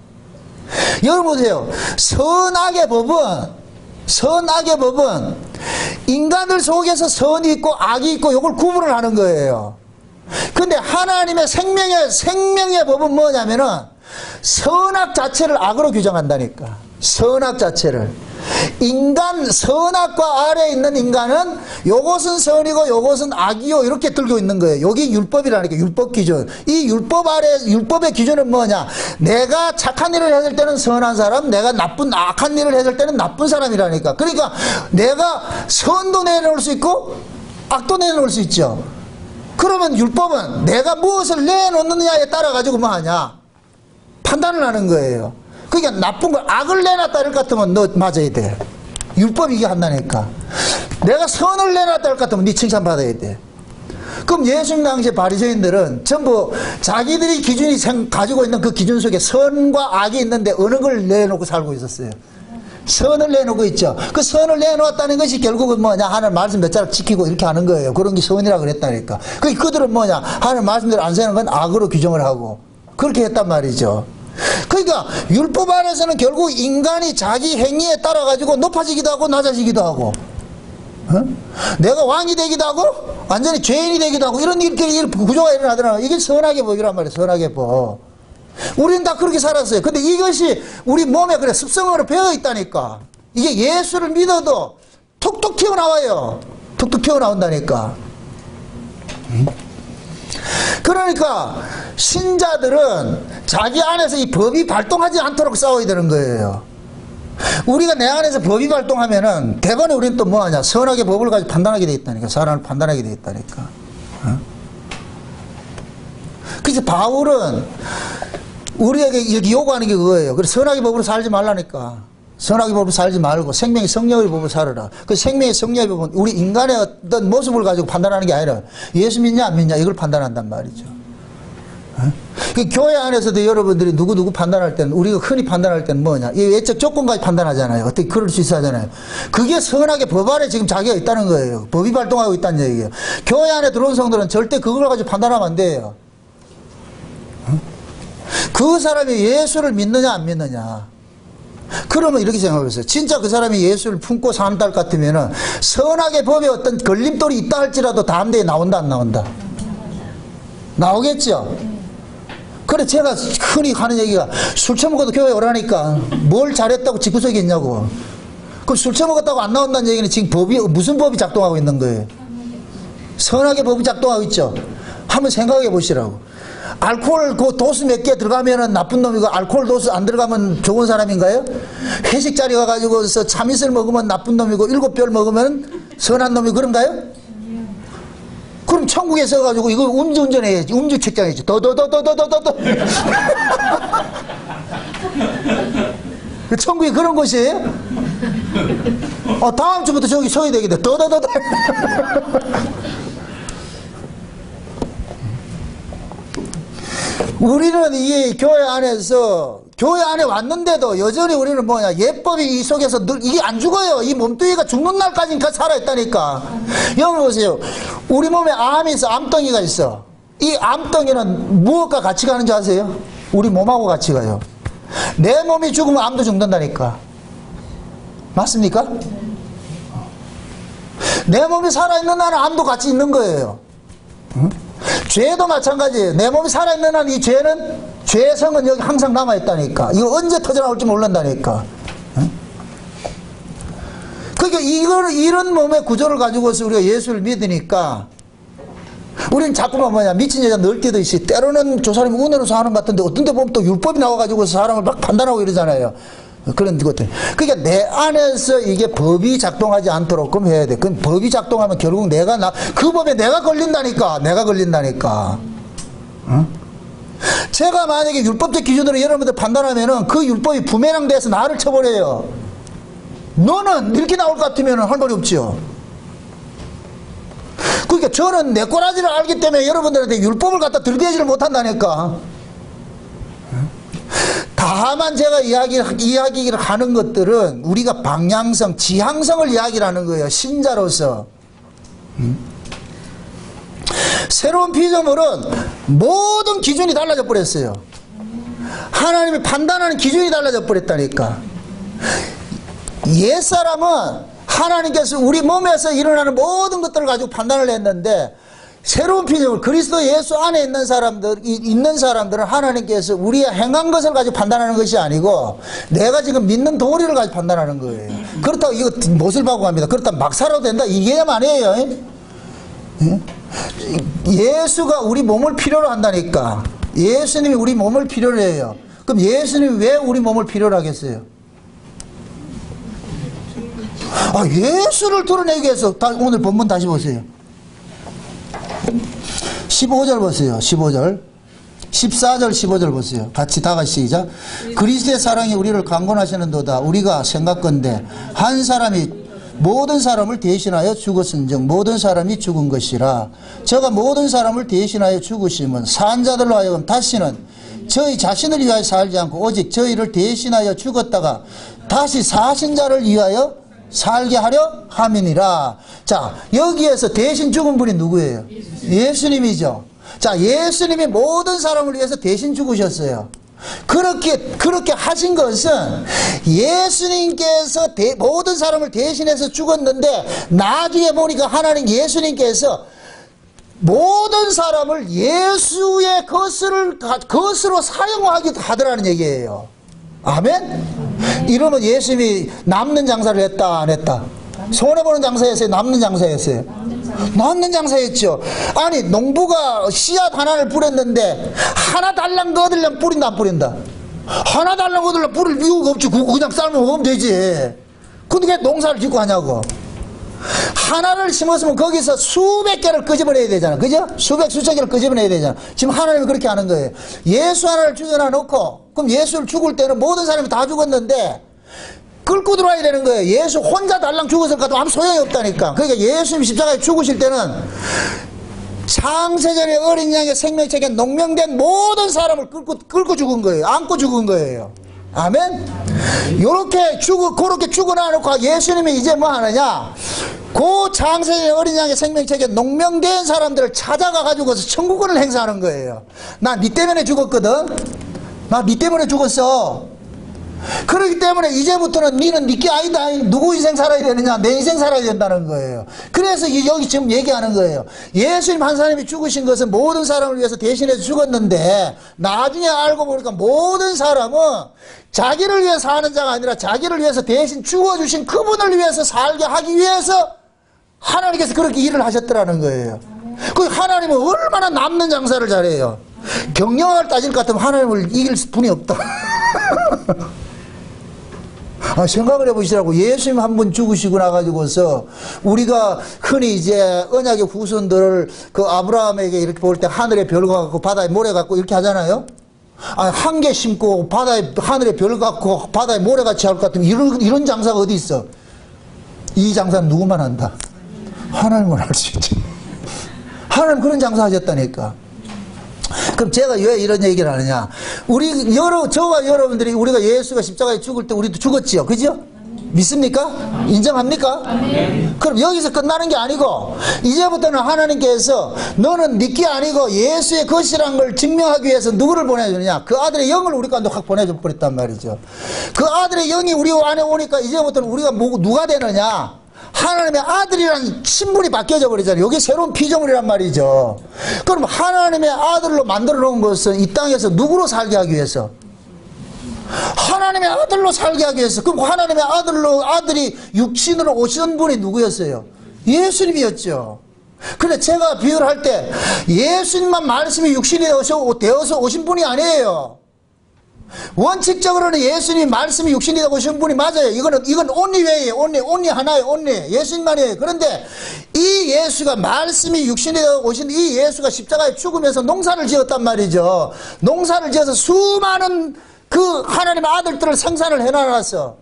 여러분 보세요. 선악의 법은 인간들 속에서 선이 있고 악이 있고 이걸 구분을 하는 거예요. 근데 하나님의 생명의 법은 뭐냐면은 선악 자체를 악으로 규정한다니까. 선악 자체를. 선악과 아래에 있는 인간은 요것은 선이고 요것은 악이요 이렇게 들고 있는 거예요. 여기 율법이라니까. 율법 기준. 이 율법의 기준은 뭐냐? 내가 착한 일을 했을 때는 선한 사람, 내가 악한 일을 했을 때는 나쁜 사람이라니까. 그러니까 내가 선도 내놓을 수 있고 악도 내놓을 수 있죠. 그러면 율법은 내가 무엇을 내놓느냐에 따라 가지고 뭐 하냐? 판단을 하는 거예요. 그러니까 나쁜 걸 악을 내놨다 이럴 것 같으면 너 맞아야 돼. 율법이 이게 한다니까. 내가 선을 내놨다 이럴 것 같으면 네 칭찬받아야 돼. 그럼 예수님 당시에 바리새인들은 전부 자기들이 기준이 가지고 있는 그 기준 속에 선과 악이 있는데 어느 걸 내놓고 살고 있었어요? 선을 내놓고 있죠. 그 선을 내놓았다는 것이 결국은 뭐냐? 하나님 말씀 몇 자락 지키고 이렇게 하는 거예요. 그런 게 선이라고 그랬다니까. 그들은 뭐냐? 하나님 말씀대로 안 사는 건 악으로 규정을 하고 그렇게 했단 말이죠. 그러니까 율법 안에서는 결국 인간이 자기 행위에 따라 가지고 높아지기도 하고 낮아지기도 하고, 내가 왕이 되기도 하고 완전히 죄인이 되기도 하고 이런 구조가 일어나더라고요. 이게 선악의 법이란 말이에요. 선악의 법. 우리는 다 그렇게 살았어요. 근데 이것이 우리 몸에 그래 습성으로 배어 있다니까. 이게 예수를 믿어도 툭툭 튀어나와요. 툭툭 튀어나온다니까. 그러니까 신자들은 자기 안에서 이 법이 발동하지 않도록 싸워야 되는 거예요. 우리가 내 안에서 법이 발동하면은 대번에 우리는 또 뭐하냐? 선악의 법을 가지고 판단하게 돼 있다니까. 사람을 판단하게 돼 있다니까. 그래서 바울은 우리에게 이렇게 요구하는 게 그거예요. 그래서 선악의 법으로 살지 말라니까. 선악의 법으로 살지 말고 생명의 성령의 법으로 살아라. 그 생명의 성령의 법은 우리 인간의 어떤 모습을 가지고 판단하는 게 아니라 예수 믿냐 안 믿냐 이걸 판단한단 말이죠. 그 교회 안에서도 여러분들이 누구 판단할 때는 우리가 흔히 판단할 때는 뭐냐? 이 외적 조건까지 판단하잖아요. 어떻게 그럴 수 있어 하잖아요. 그게 선악의 법 안에 지금 자기가 있다는 거예요. 법이 발동하고 있다는 얘기예요. 교회 안에 들어온 성도는 절대 그걸 가지고 판단하면 안 돼요. 그 사람이 예수를 믿느냐 안 믿느냐. 그러면 이렇게 생각해보세요. 진짜 그 사람이 예수를 품고 산다 같으면은 선악의 법에 어떤 걸림돌이 있다 할지라도 다음 대에 나온다 안 나온다? 나오겠죠? 그래 제가 흔히 하는 얘기가 술 처먹어도 교회 오라니까 뭘 잘했다고 집구석에 있냐고. 그럼 술 처먹었다고 안 나온다는 얘기는 지금 법이 무슨 법이 작동하고 있는 거예요? 선악의 법이 작동하고 있죠. 한번 생각해 보시라고. 알코올 그 도수 몇 개 들어가면은 나쁜 놈이고 알코올 도수 안 들어가면 좋은 사람인가요? 회식 자리 가가지고서 참이슬 먹으면 나쁜 놈이고 7별 먹으면 선한 놈이 그런가요? 그럼 천국에 서가지고 이거 음주운전해야지. 음주 책장이지. 더더더더더더더. 천국이 그런 곳이에요? 다음 주부터 저기 서야 되겠네. 더더더더. 우리는 이 교회 안에서 교회 안에 왔는데도 여전히 우리는 뭐냐, 예법이 이 속에서 늘 이게 안 죽어요. 이 몸뚱이가 죽는 날까지 살아있다니까. 여러분 보세요. 우리 몸에 암이 있어. 암덩이가 있어. 이 암덩이는 무엇과 같이 가는 줄 아세요? 우리 몸하고 같이 가요. 내 몸이 죽으면 암도 죽는다니까. 맞습니까? 내 몸이 살아있는 한은 암도 같이 있는 거예요. 응? 죄도 마찬가지예요. 내 몸이 살아있는 한 이 죄는, 죄성은 여기 항상 남아있다니까. 이거 언제 터져나올지 모른다니까. 응? 그러니까 이런 몸의 구조를 가지고서 우리가 예수를 믿으니까 우리는 자꾸만 뭐냐, 미친 여자 널뛰듯이 때로는 저 사람이 은혜로 사는 것 같은데 어떤 데 보면 또 율법이 나와가지고 사람을 막 판단하고 이러잖아요. 그런 것들. 그러니까 내 안에서 이게 법이 작동하지 않도록 그럼 해야 돼. 그럼 법이 작동하면 결국 그 법에 내가 걸린다니까. 내가 걸린다니까. 응? 제가 만약에 율법적 기준으로 여러분들 판단하면은 그 율법이 부메랑 돼서 나를 쳐버려요. 너는 이렇게 나올 것 같으면 할 말이 없지요. 그러니까 저는 내 꼬라지를 알기 때문에 여러분들한테 율법을 갖다 들게지를 못한다니까. 다만 제가 이야기를 하는 것들은 우리가 방향성, 지향성을 이야기를 하는 거예요. 신자로서. 새로운 피조물은 모든 기준이 달라져 버렸어요. 하나님이 판단하는 기준이 달라져 버렸다니까. 옛사람은 하나님께서 우리 몸에서 일어나는 모든 것들을 가지고 판단을 했는데, 새로운 피조물, 그리스도 예수 안에 있는 사람들은 하나님께서 우리가 행한 것을 가지고 판단하는 것이 아니고 내가 지금 믿는 도리를 가지고 판단하는 거예요. 그렇다고 이거 못을 박고 합니다. 그렇다고 막 살아도 된다, 이 개념 아니에요. 예수가 우리 몸을 필요로 한다니까. 예수님이 우리 몸을 필요로 해요. 그럼 예수님이 왜 우리 몸을 필요로 하겠어요? 예수를 드러내기 위해서. 오늘 본문 다시 보세요. 15절 보세요. 15절. 14절 15절 보세요. 같이 다 같이 시작. 그리스도의 사랑이 우리를 강권하시는도다. 우리가 생각건대 한 사람이 모든 사람을 대신하여 죽었은즉 모든 사람이 죽은 것이라. 저가 모든 사람을 대신하여 죽으심은 산 자들로 하여금 다시는 저희 자신을 위하여 살지 않고 오직 저희를 대신하여 죽었다가 다시 사신 자를 위하여 살게 하려 함이니라. 자, 여기에서 대신 죽은 분이 누구예요? 예수님이죠. 자, 예수님이 모든 사람을 위해서 대신 죽으셨어요. 그렇게 하신 것은 예수님께서 모든 사람을 대신해서 죽었는데, 나중에 보니까 하나님 예수님께서 모든 사람을 예수의 것으로 사용하기도 하더라는 얘기예요. 아멘? 이러면 예수님이 남는 장사를 했다, 안 했다? 손해보는 장사였어요? 남는 장사였어요? 남는 장사였죠. 아니, 농부가 씨앗 하나를 뿌렸는데 하나 달랑 얻으려면 뿌린다, 안 뿌린다? 하나 달랑 얻으려면 뿌릴 이유가 없지. 그냥 삶으면 먹으면 되지. 근데 왜 농사를 짓고 하냐고. 하나를 심었으면 거기서 수백 개를 끄집어내야 되잖아. 그죠? 수천 개를 끄집어내야 되잖아. 지금 하나님이 그렇게 하는 거예요. 예수 하나를 죽여놔 놓고, 그럼 예수를 죽을 때는 모든 사람이 다 죽었는데 끌고 들어와야 되는 거예요. 예수 혼자 달랑 죽었을 것도 아무 소용이 없다니까. 그러니까 예수님 십자가에 죽으실 때는 창세전에 어린 양의 생명책에 농명된 모든 사람을 끌고 죽은 거예요. 안고 죽은 거예요. 아멘? 그렇게 죽어놔 놓고 예수님이 이제 뭐 하느냐? 그 창세전의 어린 양의 생명책에 농명된 사람들을 찾아가 가지고서 천국권을 행사하는 거예요. 나 니 때문에 죽었거든. 나 니 때문에 죽었어. 그렇기 때문에 이제부터는 니는 니게 아니다. 누구 인생 살아야 되느냐? 내 인생 살아야 된다는 거예요. 그래서 여기 지금 얘기하는 거예요. 예수님 한 사람이 죽으신 것은 모든 사람을 위해서 대신해서 죽었는데, 나중에 알고 보니까 모든 사람은 자기를 위해서 사는 자가 아니라 자기를 위해서 대신 죽어주신 그분을 위해서 살게 하기 위해서 하나님께서 그렇게 일을 하셨더라는 거예요. 그 하나님은 얼마나 남는 장사를 잘해요. 경영을 따질 것 같으면 하나님을 이길 분이 없다. 생각을 해보시라고. 예수님 한 분 죽으시고 나가지고서 우리가 흔히 이제 언약의 후손들을 그 아브라함에게 이렇게 볼 때 하늘에 별 갖고 바다에 모래 갖고 이렇게 하잖아요. 한 개 심고 하늘에 별 갖고 바다에 모래같이 할 것 같으면 이런 장사가 어디 있어? 이 장사는 누구만 한다? 하나님만 할 수 있지. 하나님 그런 장사 하셨다니까. 그럼 제가 왜 이런 얘기를 하느냐? 저와 여러분들이 우리가 예수가 십자가에 죽을 때 우리도 죽었지요. 그죠? 믿습니까? 인정합니까? 그럼 여기서 끝나는 게 아니고 이제부터는 하나님께서 너는 네게 아니고 예수의 것이라는 걸 증명하기 위해서 누구를 보내주느냐? 그 아들의 영을 우리 가운데 확 보내줘 버렸단 말이죠. 그 아들의 영이 우리 안에 오니까 이제부터는 우리가 누가 되느냐? 하나님의 아들이라는 신분이 바뀌어져 버리잖아요. 이게 새로운 피조물이란 말이죠. 그럼 하나님의 아들로 만들어 놓은 것은 이 땅에서 누구로 살게 하기 위해서? 하나님의 아들로 살게 하기 위해서. 그럼 하나님의 아들이 육신으로 오신 분이 누구였어요? 예수님이었죠. 근데 제가 비유를 할 때 예수님만 말씀이 육신이 되어서 오신 분이 아니에요. 원칙적으로는 예수님 말씀이 육신이 되고 오신 분이 맞아요. 이건 온리웨이에요. 온리 하나예요. 온리. 예수님만이에요. 그런데 이 예수가 말씀이 육신이 되고 오신 이 예수가 십자가에 죽으면서 농사를 지었단 말이죠. 농사를 지어서 수많은 그 하나님의 아들들을 생산을 해놔놨어.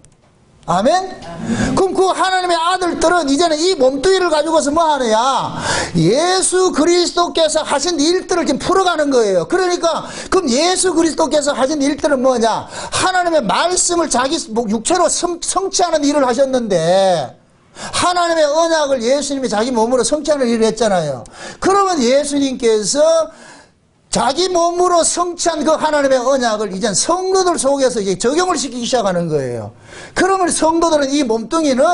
아멘? 그럼 그 하나님의 아들들은 이제는 이 몸뚱이를 가지고서 뭐 하느냐? 예수 그리스도께서 하신 일들을 지금 풀어가는 거예요. 그러니까 그럼 예수 그리스도께서 하신 일들은 뭐냐? 하나님의 말씀을 자기 육체로 성취하는 일을 하셨는데 하나님의 언약을 예수님이 자기 몸으로 성취하는 일을 했잖아요. 그러면 예수님께서 자기 몸으로 성취한 그 하나님의 언약을 이젠 성도들 속에서 이제 적용을 시키기 시작하는 거예요. 그러면 성도들은 이 몸뚱이는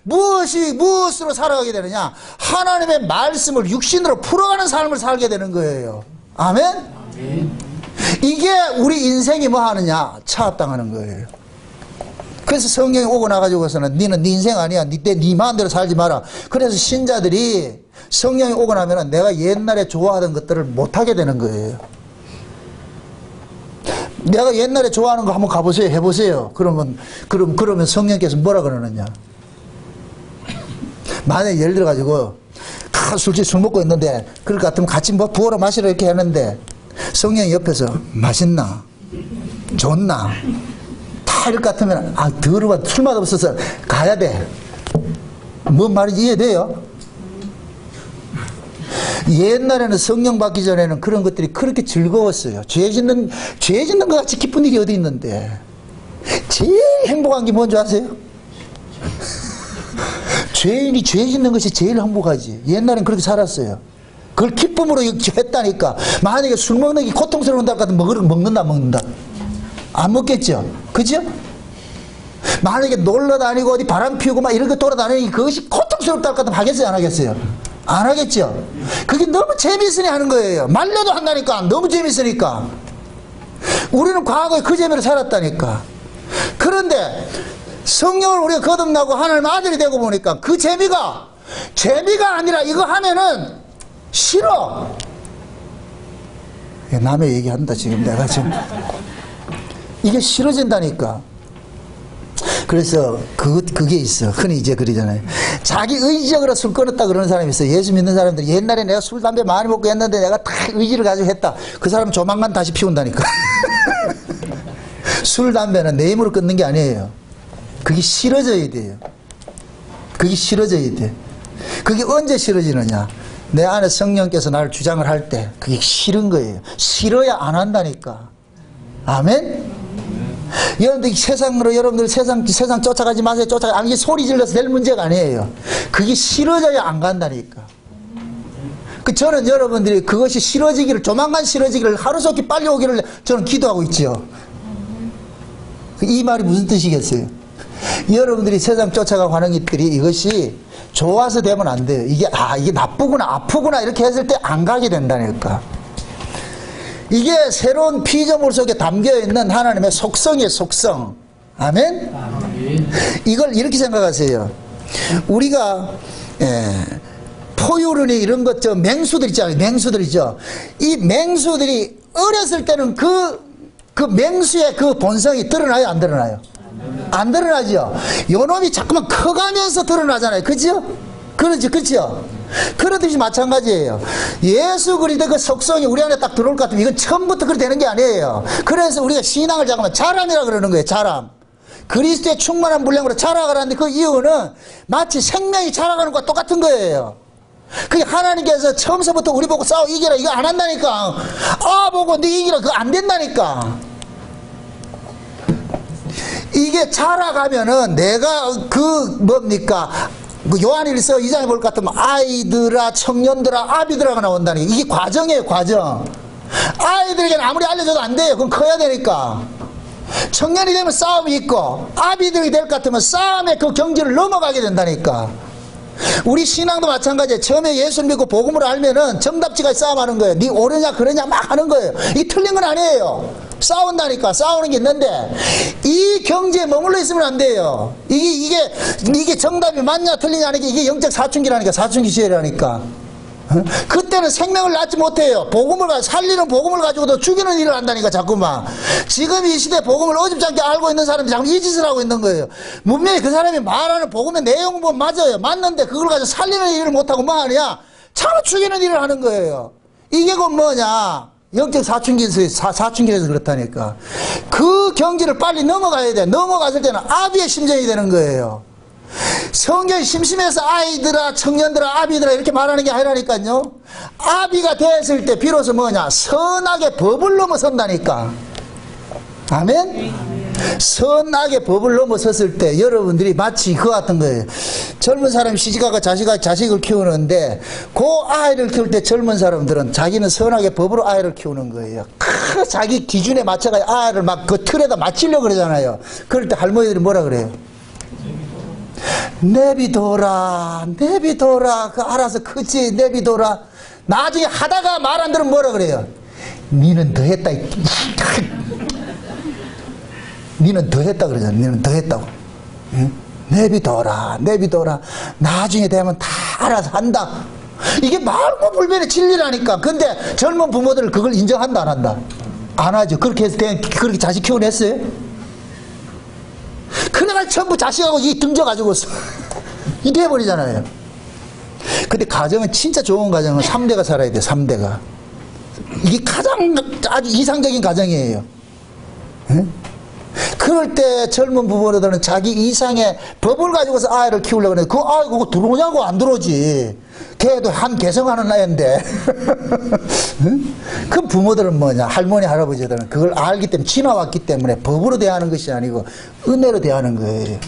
무엇으로 살아가게 되느냐? 하나님의 말씀을 육신으로 풀어가는 삶을 살게 되는 거예요. 아멘? 이게 우리 인생이 뭐 하느냐? 차압당하는 거예요. 그래서 성경이 오고 나가지고서는 니는 네 인생 아니야. 네 마음대로 살지 마라. 그래서 신자들이 성령이 오고 나면 내가 옛날에 좋아하던 것들을 못하게 되는 거예요. 내가 옛날에 좋아하는 거 한번 가보세요. 해보세요. 그러면 성령께서 뭐라 그러느냐? 만약에 예를 들어가지고 술 먹고 있는데 그럴 것 같으면 같이 뭐 부어라 마시라 이렇게 하는데 성령이 옆에서 맛있나? 좋나? 다 이럴 것 같으면 더러워 술 맛없어서 가야 돼. 뭔 말인지 이해돼요? 옛날에는 성령 받기 전에는 그런 것들이 그렇게 즐거웠어요. 죄 짓는 것 같이 기쁜 일이 어디 있는데. 제일 행복한 게 뭔지 아세요? 죄인이 죄 짓는 것이 제일 행복하지. 옛날엔 그렇게 살았어요. 그걸 기쁨으로 했다니까. 만약에 술 먹는 게 고통스러운다 같으면 먹는다. 안 먹겠죠? 그죠? 만약에 놀러 다니고 어디 바람 피우고 막 이런 거 돌아다니는 그것이 고통스럽다 같으면 하겠어요? 안 하겠어요? 안 하겠죠? 그게 너무 재미있으니 하는 거예요. 말려도 한다니까. 너무 재미있으니까. 우리는 과거에 그 재미로 살았다니까. 그런데 성령을 우리가 거듭나고 하나님 아들이 되고 보니까 그 재미가 아니라 이거 하면은 싫어. 남의 얘기한다 지금 내가 지금. 이게 싫어진다니까. 그래서 그게 있어. 흔히 이제 그러잖아요. 자기 의지적으로 술 끊었다 그러는 사람이 있어. 예수 믿는 사람들이 옛날에 내가 술 담배 많이 먹고 했는데 내가 다 의지를 가지고 했다. 그 사람은 조만간 다시 피운다니까. 술 담배는 내 힘으로 끊는 게 아니에요. 그게 싫어져야 돼요. 그게 싫어져야 돼. 그게 언제 싫어지느냐? 내 안에 성령께서 나를 주장을 할 때 그게 싫은 거예요. 싫어야 안 한다니까. 아멘? 여러분들 세상 쫓아가지 마세요. 이게 소리 질러서 될 문제가 아니에요. 그게 싫어져야 안 간다니까. 저는 여러분들이 그것이 조만간 싫어지기를 하루속히 빨리 오기를 저는 기도하고 있죠. 이 말이 무슨 뜻이겠어요? 여러분들이 세상 쫓아가고 하는 것들이 이것이 좋아서 되면 안 돼요. 이게 나쁘구나, 아프구나 이렇게 했을 때 안 가게 된다니까. 이게 새로운 피조물 속에 담겨있는 하나님의 속성이에요. 속성. 아멘? 이걸 이렇게 생각하세요. 우리가 포유류니 이런 것 맹수들 있잖아요. 맹수들이죠. 이 맹수들이 어렸을 때는 그 맹수의 그 본성이 드러나요? 안 드러나요? 안 드러나죠. 요놈이 자꾸만 커가면서 드러나잖아요. 그죠? 그렇죠? 그렇듯이 마찬가지예요. 예수 그리스도의 그 속성이 우리 안에 딱 들어올 것 같으면 이건 처음부터 그렇게 되는 게 아니에요. 그래서 우리가 신앙을 잠깐만 자람이라 그러는 거예요. 자람. 그리스도의 충만한 분량으로 자라가라는데 그 이유는 마치 생명이 자라가는 것과 똑같은 거예요. 그게 하나님께서 처음서부터 우리 보고 싸워 이기라 이거 안 한다니까. 보고 네 이기라 그거 안 된다니까. 이게 자라가면은 내가 요한일서 2장에 볼 것 같으면 아이들아 청년들아 아비들아가 나온다니. 이게 과정이에요, 과정. 아이들에게는 아무리 알려줘도 안 돼요. 그건 커야 되니까. 청년이 되면 싸움이 있고 아비들이 될 것 같으면 싸움의 그 경지를 넘어가게 된다니까. 우리 신앙도 마찬가지예요. 처음에 예수를 믿고 복음을 알면은 정답지가 싸움하는 거예요. 네 옳으냐 그러냐 막 하는 거예요. 이 틀린 건 아니에요. 싸운다니까. 싸우는 게 있는데 이 경지에 머물러 있으면 안 돼요. 이게 정답이 맞냐 틀리냐 하는 게 이게 영적 사춘기라니까. 사춘기 시절이라니까. 그때는 생명을 낳지 못해요. 살리는 복음을 가지고도 죽이는 일을 한다니까. 자꾸만 지금 이 시대 복음을 어줍지 않게 알고 있는 사람들이 자꾸 이 짓을 하고 있는 거예요. 분명히 그 사람이 말하는 복음의 내용은 뭐 맞아요. 맞는데 그걸 가지고 살리는 일을 못하고 뭐 하냐, 차로 죽이는 일을 하는 거예요. 이게 곧 뭐냐, 영적 사춘기에서 그렇다니까. 그 경지를 빨리 넘어가야 돼. 넘어갔을 때는 아비의 심정이 되는 거예요. 성경이 심심해서 아이들아 청년들아 아비들아 이렇게 말하는 게 아니라니까요. 아비가 됐을 때 비로소 뭐냐, 선악의 법을 넘어선다니까. 아멘? 선악의 법을 넘어섰을 때 여러분들이 마치 그거 같은 거예요. 젊은 사람이 시집가가 자식을 키우는데 그 아이를 키울 때 젊은 사람들은 자기는 선악의 법으로 아이를 키우는 거예요. 자기 기준에 맞춰가 아이를 막 그 틀에다 맞추려고 그러잖아요. 그럴 때 할머니들이 뭐라 그래요? 내비둬라 그 알아서 크지 내비둬라. 나중에 하다가 말 안 들으면 뭐라 그래요? 니는 더 했다. 니는 더 했다 그러잖아. 니는 더 했다고. 응? 내비둬라 나중에 되면 다 알아서 한다. 이게 말고 불변의 진리라니까. 근데 젊은 부모들은 그걸 인정한다 안 한다? 안 하죠. 그렇게 해서 그렇게 자식 키워냈어요? 그래가 전부 자식하고 이 등져가지고 이렇게 해버리잖아요. 근데 가정은 진짜 좋은 가정은 3대가 살아야 돼. 3대가. 이게 가장 아주 이상적인 가정이에요. 응? 그럴 때 젊은 부모들은 자기 이상의 법을 가지고서 아이를 키우려고 하는데 그 아이 그거 들어오냐고. 안 들어오지. 걔도 한 개성하는 나이인데. 응? 그 부모들은 뭐냐, 할머니 할아버지들은 그걸 알기 때문에, 지나왔기 때문에 법으로 대하는 것이 아니고 은혜로 대하는 거예요.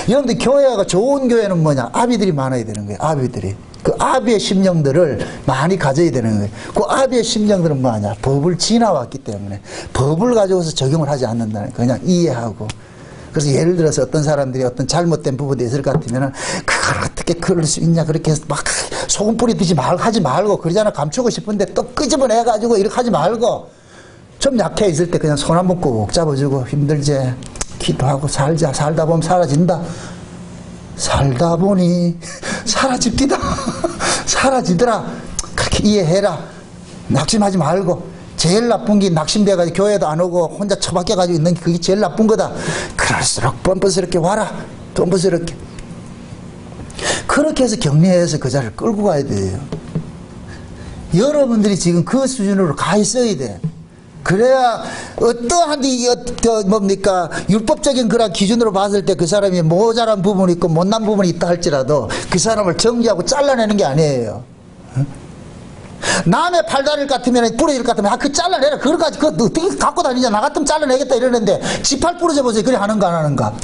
여러분들 교회가 좋은 교회는 뭐냐, 아비들이 많아야 되는 거예요. 아비들이 그 아비의 심령들을 많이 가져야 되는 거예요. 그 아비의 심령들은 뭐냐, 법을 지나왔기 때문에 법을 가지고서 적용을 하지 않는다는 거예요. 그냥 이해하고. 그래서 예를 들어서 어떤 사람들이 어떤 잘못된 부분이 있을 것 같으면은 그걸 어떻게 그럴 수 있냐, 그렇게 해서 막 소금 뿌리듯이 하지 말고, 그러잖아. 감추고 싶은데 또 끄집어내가지고 이렇게 하지 말고, 좀 약해 있을 때 그냥 손 한번 꼭 잡아주고, 힘들지? 기도하고 살자. 살다 보면 사라진다. 살다 보니 사라집디다. 사라지더라. 그렇게 이해해라. 낙심하지 말고. 제일 나쁜 게 낙심돼가지고 교회도 안 오고 혼자 처박혀가지고 있는 게 그게 제일 나쁜 거다. 그럴수록 뻔뻔스럽게 와라. 뻔뻔스럽게. 그렇게 해서 격려해서 그 자리를 끌고 가야 돼요. 여러분들이 지금 그 수준으로 가 있어야 돼. 그래야 어떠한 율법적인 그런 기준으로 봤을 때 그 사람이 모자란 부분이 있고 못난 부분이 있다 할지라도 그 사람을 정지하고 잘라내는 게 아니에요. 남의 팔다리를 같으면 부러질 것 같으면 그 잘라내라. 그거까지 그거 어떻게 갖고 다니냐. 나 같으면 잘라내겠다 이러는데 지 팔 부러져 보세요. 그래 하는가 안 하는가.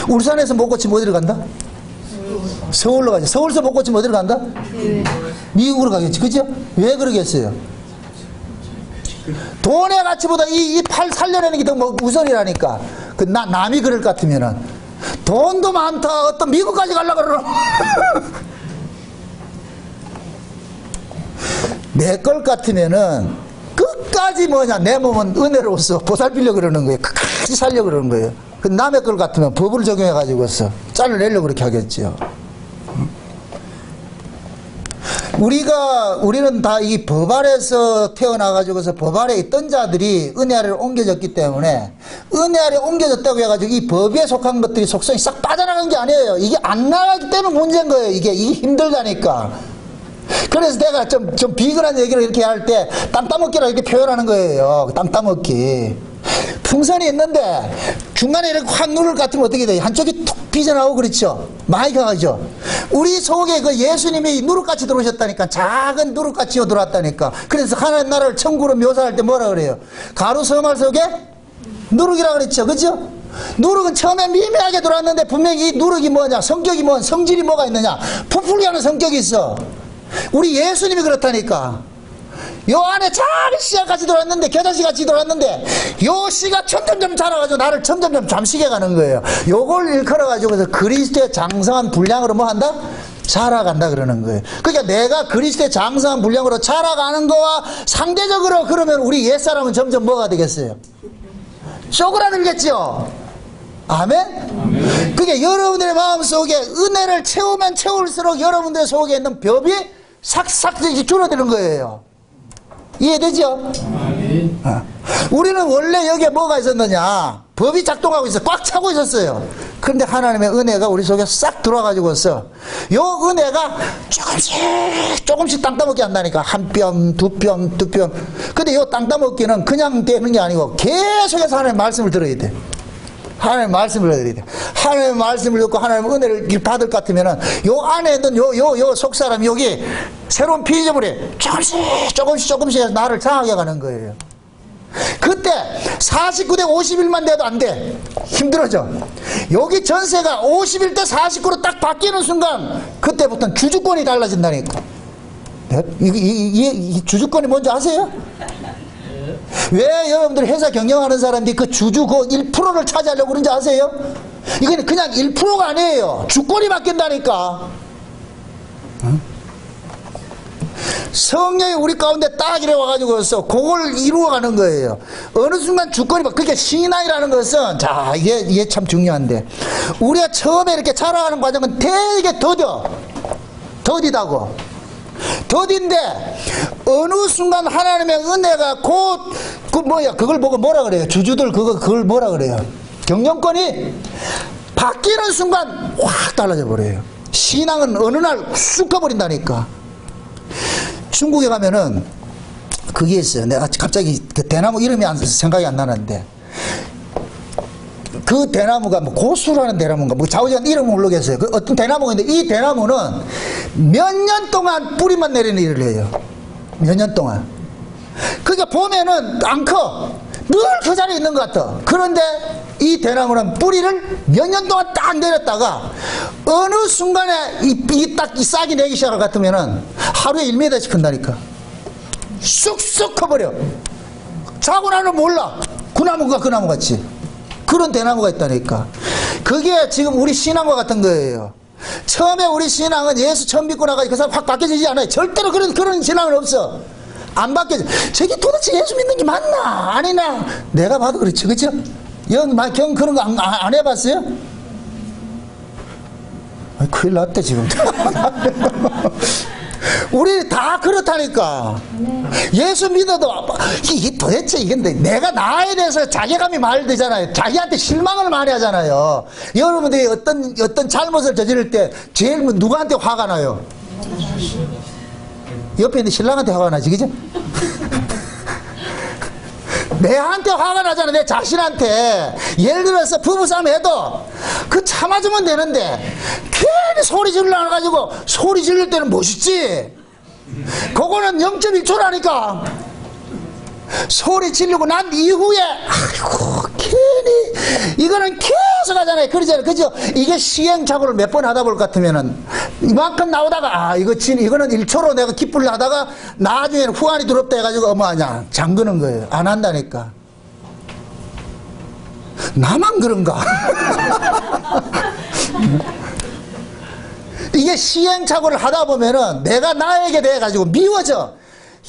울산에서 못 고치면 어디로 간다? 서울로 가지. 서울에서 못 고치면 어디로 간다? 미국으로 가겠지. 그죠? 왜 그러겠어요? 돈의 가치보다 이 팔 살려내는 게 더 우선이라니까. 남이 그럴 것 같으면은 돈도 많다. 어떤 미국까지 가려고 그러나. 내 걸 같으면은 끝까지 뭐냐, 내 몸은 은혜로워서 보살피려고 그러는 거예요. 끝까지 살려고 그러는 거예요. 남의 걸 같으면 법을 적용해가지고서 잘라내려고 그렇게 하겠죠. 우리는 다 이 법 아래에서 태어나가지고서 법 아래에 있던 자들이 은혜 아래로 옮겨졌기 때문에, 은혜 아래에 옮겨졌다고 해가지고 이 법에 속한 것들이 속성이 싹 빠져나간 게 아니에요. 이게 안 나가기 때문에 문제인 거예요. 이게 힘들다니까. 그래서 내가 좀 비근한 얘기를 이렇게 할 때 땀 따먹기라 이렇게 표현하는 거예요. 땀 따먹기. 풍선이 있는데 중간에 이렇게 확 누를 것 같으면 어떻게 돼요? 한쪽이 툭 삐져나오고 그렇죠? 많이 강하죠? 우리 속에 그 예수님이 누룩같이 들어오셨다니까. 작은 누룩같이 들어왔다니까. 그래서 하나님 나라를 천국으로 묘사할 때 뭐라 그래요? 가루 서말 속에 누룩이라 그랬죠? 그죠? 누룩은 처음에 미미하게 들어왔는데 분명히 이 누룩이 뭐냐? 성격이 뭐, 성질이 뭐가 있느냐? 부풀게 하는 성격이 있어. 우리 예수님이 그렇다니까. 요 안에 작은 씨가 같이 들어왔는데, 겨자씨 같이 들어왔는데, 요 씨가 점점점 자라가지고 나를 점점점 잠식해 가는 거예요. 요걸 일컬어가지고 그리스도의 장성한 분량으로 뭐 한다? 자라간다 그러는 거예요. 그러니까 내가 그리스도의 장성한 분량으로 자라가는 거와 상대적으로 그러면 우리 옛사람은 점점 뭐가 되겠어요? 쪼그라들겠죠? 아멘? 아멘. 그게 여러분들의 마음속에 은혜를 채우면 채울수록 여러분들 속에 있는 벽이 싹싹 줄어드는 거예요. 이해되죠? 우리는 원래 여기에 뭐가 있었느냐? 법이 작동하고 있어. 꽉 차고 있었어요. 그런데 하나님의 은혜가 우리 속에 싹 들어와가지고서 요 은혜가 조금씩 땅 따먹게 한다니까. 한 뼘, 두 뼘, 두 뼘. 근데 요 땅 따먹기는 그냥 되는 게 아니고 계속해서 하나님의 말씀을 들어야 돼. 하나님의 말씀을 들어야 돼. 하나님의 말씀을 듣고 하나님의 은혜를 받을 것 같으면은 요 안에 있는 요 속사람 여기 새로운 피조물이 조금씩 나를 장하게 가는 거예요. 그때 49대 51만 돼도 안 돼. 힘들어져. 여기 전세가 51대 49로 딱 바뀌는 순간 그때부터는 주주권이 달라진다니까. 이 주주권이 뭔지 아세요? 왜 여러분들 회사 경영하는 사람들이 그 주주 그 1%를 차지하려고 그런지 아세요? 이건 그냥 1%가 아니에요. 주권이 바뀐다니까. 성령이 우리 가운데 딱 이래 와가지고서 그걸 이루어가는 거예요. 어느 순간 주권이 그게 신앙이라는 것은 자 이게 참 중요한데 우리가 처음에 이렇게 자라가는 과정은 되게 더디다고 더딘데 어느 순간 하나님의 은혜가 그걸 보고 뭐라 그래요? 주주들 그걸 뭐라 그래요? 경영권이 바뀌는 순간 확 달라져 버려요. 신앙은 어느 날 쑥 가버린다니까. 중국에 가면은 그게 있어요. 내가 갑자기 그 대나무 이름이 생각이 안 나는데 그 대나무가 뭐 고수라는 대나무인가 뭐 좌우지간 이름은 모르겠어요. 그 어떤 대나무가 있는데 이 대나무는 몇 년 동안 뿌리만 내리는 일을 해요. 몇 년 동안. 그러니까 보면은 안 커. 늘 그 자리에 있는 것 같아. 그런데 이 대나무는 뿌리를 몇 년 동안 딱 내렸다가 어느 순간에 이 싹이 내기 시작할 것 같으면은 하루에 1m씩 큰다니까. 쑥쑥 커버려. 자고 나는 몰라. 그 나무가 그 나무 같이. 그런 대나무가 있다니까. 그게 지금 우리 신앙과 같은 거예요. 처음에 우리 신앙은 예수 처음 믿고 나가니까 그 사람 확 바뀌어지지 않아요. 절대로 그런 신앙은 없어. 안 바뀌어져. 저게 도대체 예수 믿는 게 맞나 아니나 내가 봐도 그렇지. 그죠? 경 그런 거 안 해봤어요? 큰일 났대 지금. 우리 다 그렇다니까. 예수 믿어도 이게 도대체 이게 내가 나에 대해서 자괴감이 많이 들잖아요. 자기한테 실망을 많이 하잖아요. 여러분들이 어떤 잘못을 저지를 때 제일 누구한테 화가 나요? 옆에 있는 신랑한테 화가 나지, 그죠? 내한테 화가 나잖아. 내 자신한테. 예를 들어서 부부싸움 해도 그 참아주면 되는데 괜히 소리 질러가지고 소리 지를 때는 멋있지. 그거는 0.1초라니까. 소리 지르고 난 이후에 아이고 괜히 이거는 계속 하잖아요. 그러잖아요. 그죠? 이게 시행착오를 몇 번 하다 볼 것 같으면은 이만큼 나오다가 이거는 1초로 내가 기쁘려 하다가 나중에는 후환이 두렵다 해가지고 어머하냐 잠그는 거예요. 안 한다니까. 나만 그런가? 이게 시행착오를 하다 보면은 내가 나에게 대해 가지고 미워져.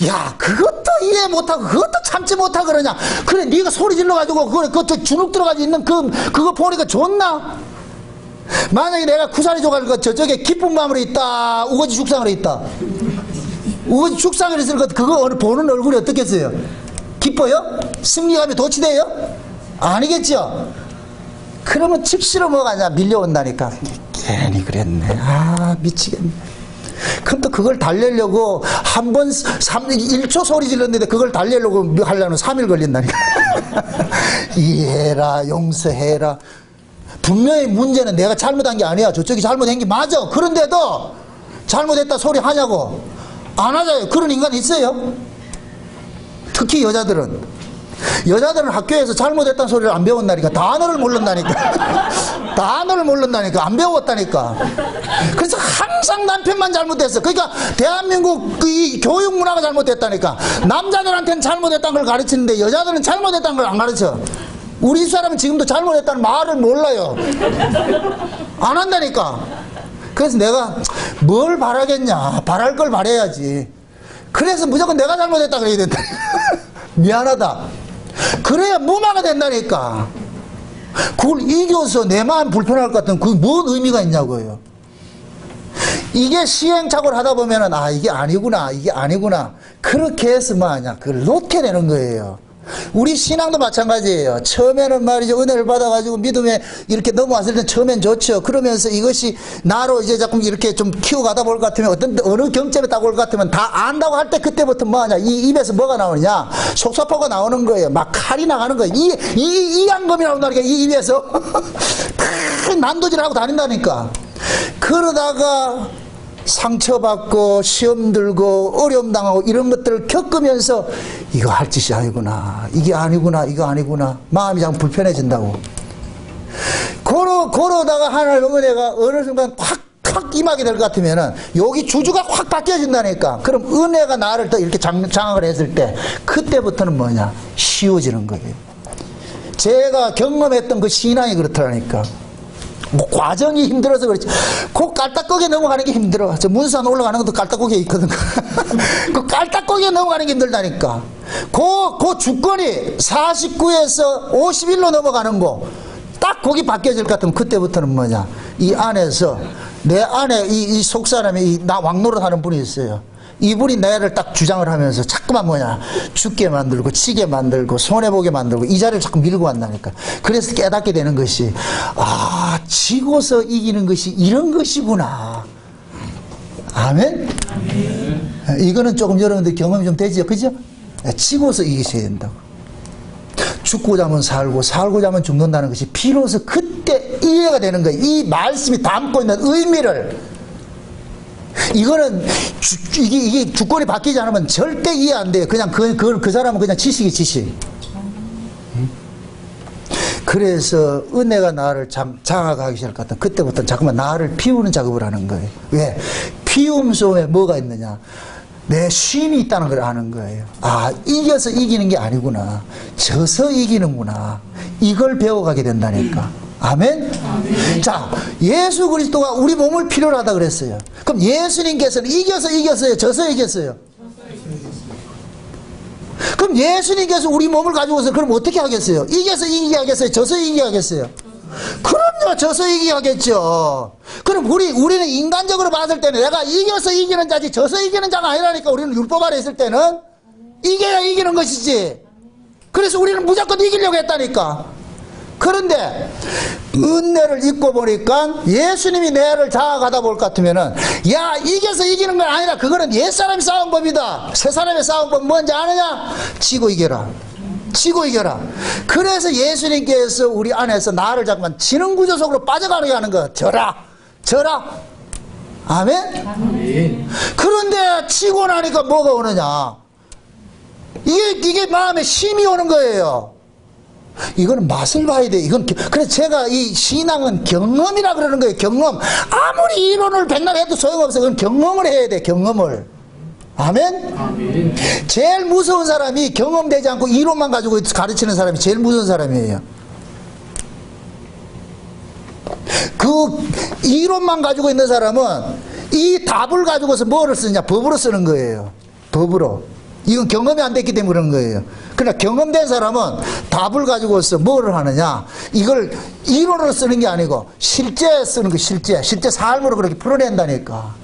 야, 그것도 이해 못하고 그것도 참지 못하고 그러냐. 그래 네가 소리 질러가지고 그것도 주눅 들어가지고 있는 그거 보니까 좋나? 만약에 내가 구사리 조각을 저쪽에 기쁜 마음으로 있다, 우거지 죽상으로 있다. 우거지 죽상으로 있을 것 그거 보는 얼굴이 어떻겠어요? 기뻐요? 승리감이 도취돼요? 아니겠죠? 그러면 즉시로 뭐가 하냐 밀려온다니까. 괜히 그랬네. 아 미치겠네. 그럼 또 그걸 달래려고 한 번 1초 소리 질렀는데 그걸 달래려고 하려면 3일 걸린다니까. 이해해라, 용서해라. 분명히 문제는 내가 잘못한 게 아니야. 저쪽이 잘못한 게 맞아. 그런데도 잘못했다 소리 하냐고. 안 하잖아요. 그런 인간 있어요. 특히 여자들은 학교에서 잘못했다는 소리를 안 배웠다니까. 단어를 모른다니까. 단어를 모른다니까. 안 배웠다니까. 그래서 항상 남편만 잘못했어. 그러니까 대한민국 이 교육 문화가 잘못됐다니까. 남자들한테는 잘못했다는 걸 가르치는데 여자들은 잘못했다는 걸 안 가르쳐. 우리 사람은 지금도 잘못했다는 말을 몰라요. 안 한다니까. 그래서 내가 뭘 바라겠냐. 바랄 걸 바라야지. 그래서 무조건 내가 잘못했다 그래야 된다. 미안하다. 그래야 무마가 된다니까. 그걸 이겨서 내 마음 불편할 것 같으면 그게 뭔 의미가 있냐고요. 이게 시행착오를 하다 보면은 아 이게 아니구나 이게 아니구나 그렇게 해서 뭐하냐 그걸 놓게 되는 거예요. 우리 신앙도 마찬가지예요. 처음에는 말이죠 은혜를 받아가지고 믿음에 이렇게 넘어왔을 때 처음엔 좋죠. 그러면서 이것이 나로 이제 자꾸 이렇게 좀 키워가다 볼 것 같으면 어느 경점에 딱 올 것 같으면 다 안다고 할 때 그때부터 뭐하냐 이 입에서 뭐가 나오느냐 속사포가 나오는 거예요. 막 칼이 나가는 거예요. 이 양금이 나온다니까 이 입에서 큰 난도질하고 다닌다니까. 그러다가 상처받고 시험 들고 어려움 당하고 이런 것들을 겪으면서 이거 할 짓이 아니구나 이게 아니구나 이거 아니구나 마음이 참 불편해진다고. 그러다가 하나님의 은혜가 어느 순간 확 임하게 될 것 같으면은 여기 주주가 확 바뀌어진다니까. 그럼 은혜가 나를 또 이렇게 장악을 했을 때 그때부터는 뭐냐 쉬워지는 거예요. 제가 경험했던 그 신앙이 그렇더라니까. 뭐 과정이 힘들어서 그렇지. 그 깔딱거기에 넘어가는 게 힘들어. 저 문산 올라가는 것도 깔딱거기에 있거든. 그 깔딱거기에 넘어가는 게 힘들다니까. 그 주권이 49에서 51로 넘어가는 거. 딱 거기 바뀌어질 것 같으면 그때부터는 뭐냐. 이 안에서 내 안에 이 속사람이 나 왕노릇 하는 분이 있어요. 이분이 나를 딱 주장을 하면서 자꾸만 뭐냐 죽게 만들고 치게 만들고 손해보게 만들고 이 자리를 자꾸 밀고 간다니까. 그래서 깨닫게 되는 것이 아 지고서 이기는 것이 이런 것이구나. 아멘? 이거는 조금 여러분들 경험이 좀 되죠 그죠? 지고서 이기셔야 된다고. 죽고자 하면 살고자 하면 죽는다는 것이 비로소 그때 이해가 되는 거예요. 이 말씀이 담고 있는 의미를. 이거는 이게 주권이 바뀌지 않으면 절대 이해 안 돼요. 그냥 그 사람은 그냥 지식이 지식. 그래서 은혜가 나를 장악하기 시작할 그때부터 자꾸만 나를 비우는 작업을 하는 거예요. 왜? 비움 속에 뭐가 있느냐? 내 쉼이 있다는 걸 아는 거예요. 아 이겨서 이기는 게 아니구나. 져서 이기는구나. 이걸 배워가게 된다니까. 아멘? 아멘. 자, 예수 그리스도가 우리 몸을 필요로 하다 그랬어요. 그럼 예수님께서는 이겨서 이겼어요? 져서 이겼어요? 그럼 예수님께서 우리 몸을 가지고서 그럼 어떻게 하겠어요? 이겨서 이기게 하겠어요? 져서 이기게 하겠어요? 그럼요, 져서 이기게 하겠죠. 그럼 우리는 인간적으로 봤을 때는 내가 이겨서 이기는 자지 져서 이기는 자가 아니라니까. 우리는 율법 아래 있을 때는 이겨야 이기는 것이지. 그래서 우리는 무조건 이기려고 했다니까. 그런데 은혜를 입고 보니까 예수님이 내를 장악하다 볼 것 같으면은 야 이겨서 이기는 건 아니라 그거는 옛사람이 싸운 법이다. 새사람의 싸운 법 뭔지 아느냐? 지고 이겨라. 지고 이겨라. 그래서 예수님께서 우리 안에서 나를 잠깐 지능 구조 속으로 빠져가게 하는 거. 져라. 아멘? 아멘. 그런데 치고 나니까 뭐가 오느냐? 이게 마음에 힘이 오는 거예요. 이거는 맛을 봐야 돼. 그래서 제가 이 신앙은 경험이라 그러는 거예요. 경험. 아무리 이론을 백날 해도 소용없어. 그건 경험을 해야 돼. 경험을. 아멘? 아멘. 제일 무서운 사람이 경험되지 않고 이론만 가지고 가르치는 사람이 제일 무서운 사람이에요. 그 이론만 가지고 있는 사람은 이 답을 가지고서 뭐를 쓰느냐? 법으로 쓰는 거예요. 법으로. 이건 경험이 안 됐기 때문에 그런 거예요. 그러나 경험된 사람은 답을 가지고서 뭐를 하느냐? 이걸 이론으로 쓰는 게 아니고 실제 쓰는 거, 실제 삶으로 그렇게 풀어낸다니까.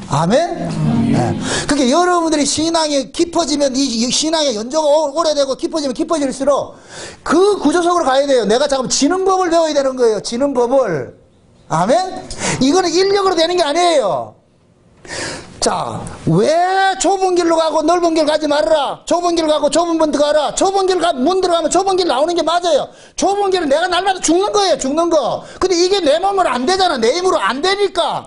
아멘? 네. 그러니까 여러분들이 신앙이 깊어지면 이 신앙의 연조가 오래되고 깊어지면 깊어질수록 그 구조 속으로 가야 돼요. 내가 잠깐 지는 법을 배워야 되는 거예요. 지는 법을. 아멘? 이거는 인력으로 되는 게 아니에요. 자, 왜 좁은 길로 가고 넓은 길 가지 말아라. 좁은 길 가고 좁은 문 들어가라. 좁은 문 들어가면 좁은 길 나오는 게 맞아요. 좁은 길은 내가 날마다 죽는 거예요. 죽는 거. 근데 이게 내 몸으로 안 되잖아. 내 힘으로 안 되니까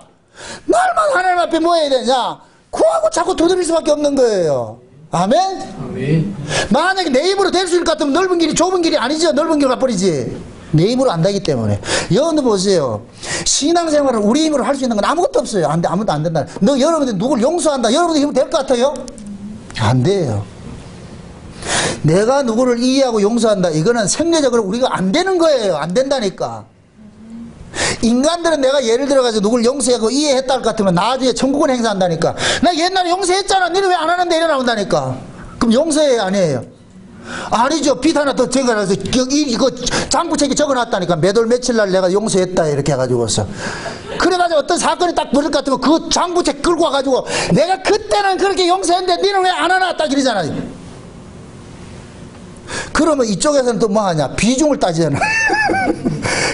날마다 하나님 앞에 뭐 해야 되냐, 구하고 자꾸 두드릴 수밖에 없는 거예요. 아멘? 아멘. 만약에 내 힘으로 될 수 있을 것 같으면 넓은 길이 좁은 길이 아니죠. 넓은 길 가버리지. 내 힘으로 안 되기 때문에. 여러분들 보세요. 신앙생활을 우리 힘으로 할 수 있는 건 아무것도 없어요. 안 돼. 아무것도 안 된다. 너 여러분들 누굴 용서한다. 여러분들 힘으로 될 것 같아요? 안 돼요. 내가 누구를 이해하고 용서한다. 이거는 생리적으로 우리가 안 되는 거예요. 안 된다니까. 인간들은 내가 예를 들어가지고 누굴 용서하고 이해했다 할 것 같으면 나중에 천국을 행사한다니까. 나 옛날에 용서했잖아. 너는 왜 안 하는데 이래 나온다니까. 그럼 용서해야 아니에요? 아니죠. 빚 하나 더 적어놔서 이거 장부책에 적어놨다니까. 몇 월 며칠 날 내가 용서했다 이렇게 해가지고서. 그래가지고 어떤 사건이 딱 벌일 것 같으면 그 장부책 끌고 와가지고 내가 그때는 그렇게 용서했는데 너는 왜 안 하나 딱 이러잖아요. 그러면 이쪽에서는 또 뭐 하냐, 비중을 따지잖아.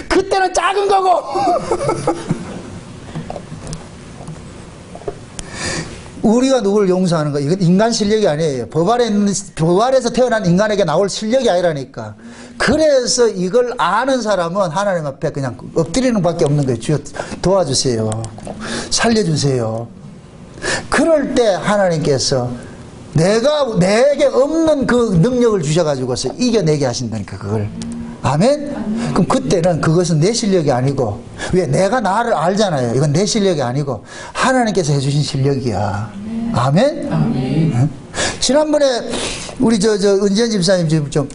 그때는 작은 거고. 우리가 누구를 용서하는 거, 이건 인간 실력이 아니에요. 법 아래에서 태어난 인간에게 나올 실력이 아니라니까. 그래서 이걸 아는 사람은 하나님 앞에 그냥 엎드리는 밖에 없는 거예요. 주여 도와주세요. 살려주세요. 그럴 때 하나님께서 내게 없는 그 능력을 주셔가지고서 이겨내게 하신다니까, 그걸. 아멘? 그럼 그때는 그것은 내 실력이 아니고, 왜? 내가 나를 알잖아요. 이건 내 실력이 아니고 하나님께서 해주신 실력이야. 아멘? 아멘. 응? 지난번에 우리 은지연 집사님 지금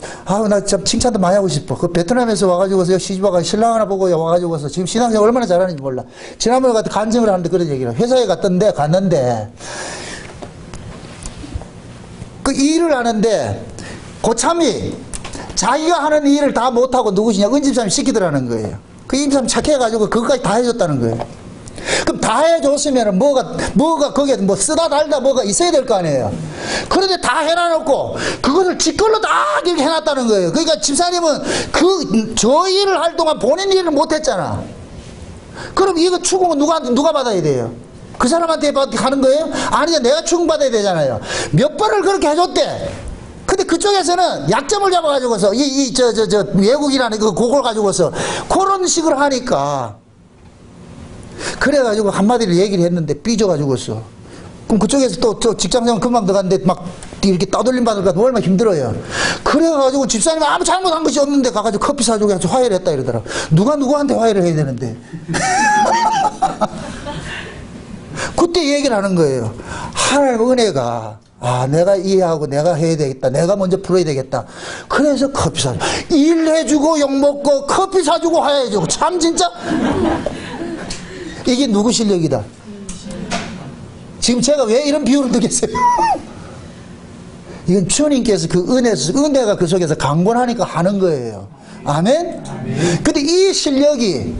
나 참 칭찬도 많이 하고 싶어. 그 베트남에서 와가지고서 시집와가 신랑 하나 보고 와가지고서 지금 신앙생활 얼마나 잘하는지 몰라. 지난번에 가서 간증을 하는데 그런 얘기를, 회사에 갔는데 그 일을 하는데 고참이 자기가 하는 일을 다 못하고 누구시냐, 은집사님 시키더라는 거예요. 그 임사님 착해가지고 그것까지 다 해줬다는 거예요. 그럼 다 해줬으면 뭐가 거기에 뭐 쓰다 달다 뭐가 있어야 될 거 아니에요. 그런데 다 해놔놓고 그것을 지걸로 다 이렇게 해놨다는 거예요. 그러니까 집사님은 저 일을 할 동안 본인 일을 못했잖아. 그럼 이거 추궁은 누가 받아야 돼요? 그 사람한테 하는 거예요? 아니죠. 내가 추궁받아야 되잖아요. 몇 번을 그렇게 해줬대. 근데 그쪽에서는 약점을 잡아가지고서 외국이라는 그걸 가지고서 그런 식으로 하니까, 그래가지고 한마디를 얘기를 했는데 삐져가지고서, 그럼 그쪽에서 또 직장생활 금방 들어갔는데 막 이렇게 따돌림 받을까 얼마나 힘들어요. 그래가지고 집사님 아무 잘못한 것이 없는데 가가지고 커피 사주고 해서 화해를 했다 이러더라. 누가 누구한테 화해를 해야 되는데. 그때 얘기를 하는 거예요. 하나님의 은혜가, 내가 이해하고 내가 해야 되겠다. 내가 먼저 풀어야 되겠다. 그래서 커피 사주고, 일해주고 욕먹고 커피 사주고 화해해주고. 참 진짜 이게 누구 실력이다. 지금 제가 왜 이런 비유를 드겠어요? 이건 주님께서 그 은혜가 그 속에서 강권하니까 하는 거예요. 아멘? 근데 이 실력이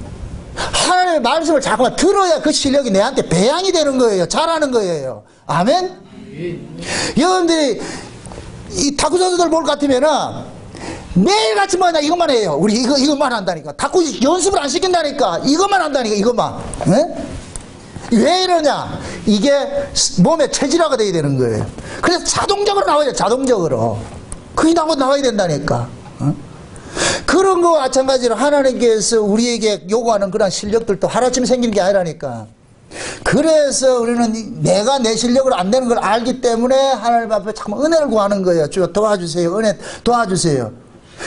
하나님의 말씀을 자꾸만 들어야 그 실력이 내한테 배양이 되는 거예요. 잘하는 거예요. 아멘? 여러분들이 이 탁구 선수들 볼 것 같으면은 매일같이 뭐냐 이것만 해요. 우리 이것만 한다니까. 탁구 연습을 안 시킨다니까. 이것만 한다니까. 이것만. 네? 왜 이러냐, 이게 몸에 체질화가 돼야 되는 거예요. 그래서 자동적으로 나와야 돼. 자동적으로 그게 나와야 된다니까. 그런 거와 마찬가지로 하나님께서 우리에게 요구하는 그런 실력들도 하루아침에 생기는 게 아니라니까. 그래서 우리는 내가 내 실력으로 안 되는 걸 알기 때문에 하나님 앞에 참 은혜를 구하는 거예요. 주여 도와주세요. 은혜 도와주세요.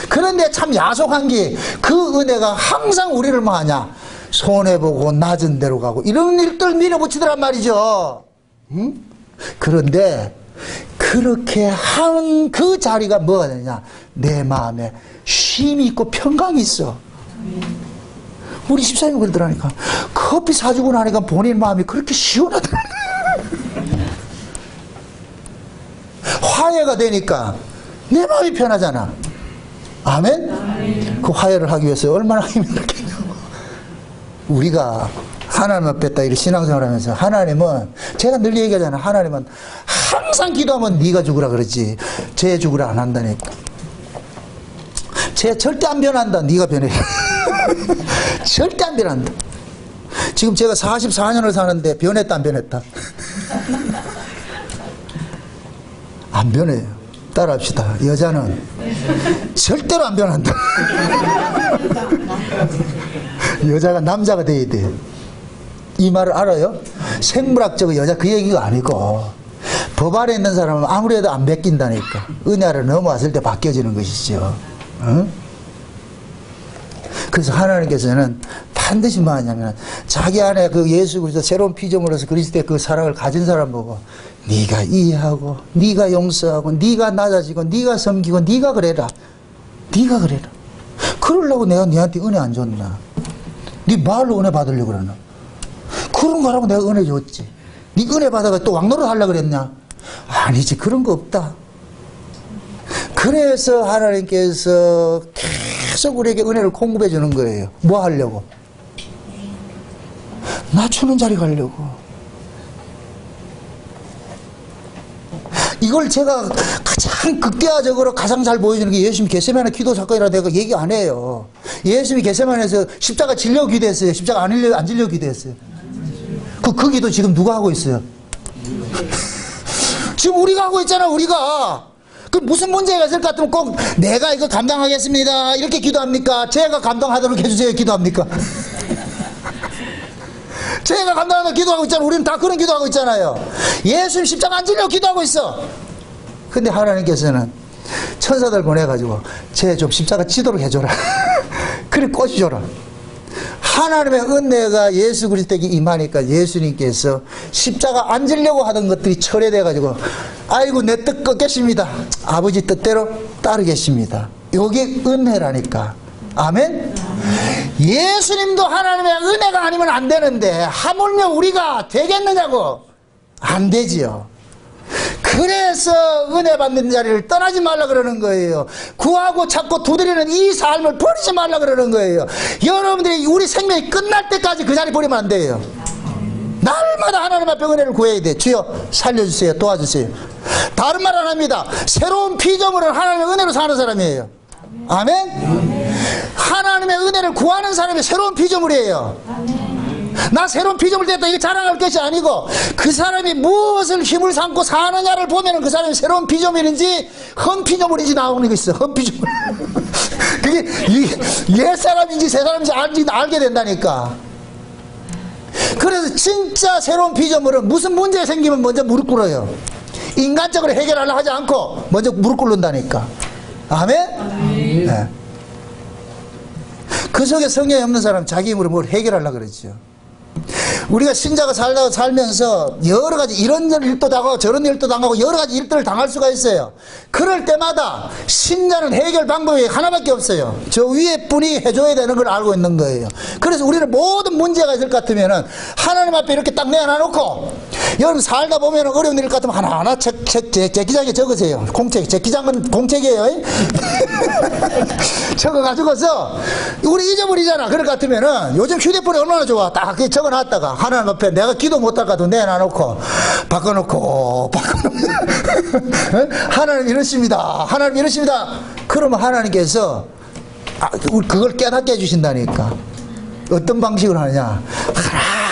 그런데 참 야속한 게 그 은혜가 항상 우리를 뭐 하냐, 손해보고 낮은 데로 가고 이런 일들 밀어붙이더란 말이죠. 응? 그런데 그렇게 한 그 자리가 뭐가 되냐, 내 마음에 쉼이 있고 평강이 있어. 우리 집사님이 그러더라니까. 커피 사주고 나니까 본인 마음이 그렇게 시원하더라. 화해가 되니까 내 마음이 편하잖아. 아멘? 그 화해를 하기 위해서 얼마나 힘이 들겠냐고. 우리가 하나님 앞에다 이렇게 신앙생활 하면서, 하나님은, 제가 늘 얘기하잖아. 하나님은 항상 기도하면 네가 죽으라 그러지 쟤 죽으라 안 한다니까. 쟤 절대 안 변한다. 네가 변해. 절대 안 변한다. 지금 제가 44년을 사는데 변했다 안 변했다? 안 변해요. 따라합시다. 여자는 절대로 안 변한다. 여자가 남자가 돼야 돼. 이 말을 알아요? 생물학적으로 여자 그 얘기가 아니고 법 아래 있는 사람은 아무리 해도 안 베낀다니까. 은혜를 넘어왔을 때 바뀌어지는 것이죠. 응? 그래서 하나님께서는 반드시 뭐 하냐면 자기 안에 그 예수 그리스도 새로운 피조물로서 그리스도의 그 사랑을 가진 사람 보고 네가 이해하고 네가 용서하고 네가 낮아지고 네가 섬기고 네가 그래라. 네가 그래라. 그러려고 내가 네한테 은혜 안 줬나? 네 말로 은혜 받으려고 그러나? 그런 거라고 내가 은혜 줬지. 네 은혜 받아가 또 왕노릇 하려고 그랬냐? 아니지. 그런 거 없다. 그래서 하나님께서 계속 우리에게 은혜를 공급해 주는 거예요. 뭐 하려고? 낮추는 자리 가려고. 이걸 제가 가장 극대화적으로 가장 잘 보여주는 게 예수님이 겟세마네 기도 사건이라 내가 얘기 안 해요. 예수님이 겟세마네에서 십자가 질려고 기도했어요. 십자가 안 질려고 기도했어요. 그 기도 지금 누가 하고 있어요? 지금 우리가 하고 있잖아. 우리가. 그 무슨 문제가 있을 것 같으면 꼭 내가 이거 감당하겠습니다 이렇게 기도합니까? 제가 감당하도록 해주세요 기도합니까? 제가 감당하도록 기도하고 있잖아요. 우리는 다 그런 기도하고 있잖아요. 예수님 십자가 안 질려고 기도하고 있어. 근데 하나님께서는 천사들 보내가지고 쟤 좀 십자가 지도록 해줘라. 그래 꼬시줘라. 하나님의 은혜가 예수 그리스도에게 임하니까 예수님께서 십자가 안 지려고 하던 것들이 철회돼가지고 아이고 내 뜻 꺾겠습니다. 아버지 뜻대로 따르겠습니다. 이게 은혜라니까. 아멘? 예수님도 하나님의 은혜가 아니면 안 되는데 하물며 우리가 되겠느냐고. 안 되지요. 그래서 은혜 받는 자리를 떠나지 말라 그러는 거예요. 구하고 찾고 두드리는 이 삶을 버리지 말라 그러는 거예요. 여러분들이 우리 생명이 끝날 때까지 그 자리 버리면 안 돼요. 날마다 하나님 앞에 은혜를 구해야 돼. 주여 살려주세요. 도와주세요. 다른 말 안 합니다. 새로운 피조물은 하나님의 은혜로 사는 사람이에요. 아멘? 하나님의 은혜를 구하는 사람이 새로운 피조물이에요. 나 새로운 피조물 됐다 이거 자랑할 것이 아니고 그 사람이 무엇을 힘을 삼고 사느냐를 보면 그 사람이 새로운 피조물인지 흠 피조물인지 나오는 게 있어. 흠 피조물. 그게 옛 사람인지 새 사람인지 알게 된다니까. 그래서 진짜 새로운 피조물은 무슨 문제 생기면 먼저 무릎 꿇어요. 인간적으로 해결하려고 하지 않고 먼저 무릎 꿇는다니까. 아멘? 네. 그 속에 성령이 없는 사람 자기 힘으로 뭘 해결하려고 그러죠. 우리가 신자가 살면서 여러 가지 이런 일도 당하고 저런 일도 당하고 여러 가지 일들을 당할 수가 있어요. 그럴 때마다 신자는 해결 방법이 하나밖에 없어요. 저 위에 분이 해줘야 되는 걸 알고 있는 거예요. 그래서 우리는 모든 문제가 있을 것 같으면은 하나님 앞에 이렇게 딱 내놔놓고 여러분 살다 보면 어려운 일 같으면 하나하나 제 기장에 적으세요. 공책. 제 기장은 공책이에요. 적어가지고서 우리 잊어버리잖아. 그럴 것 같으면은 요즘 휴대폰이 얼마나 좋아. 딱 적어놨다가 하나님 앞에 내가 기도 못할까도 내놔놓고 바꿔놓고 하나님 이러십니다. 하나님 이러십니다. 그러면 하나님께서 그걸 깨닫게 해주신다니까. 어떤 방식으로 하느냐.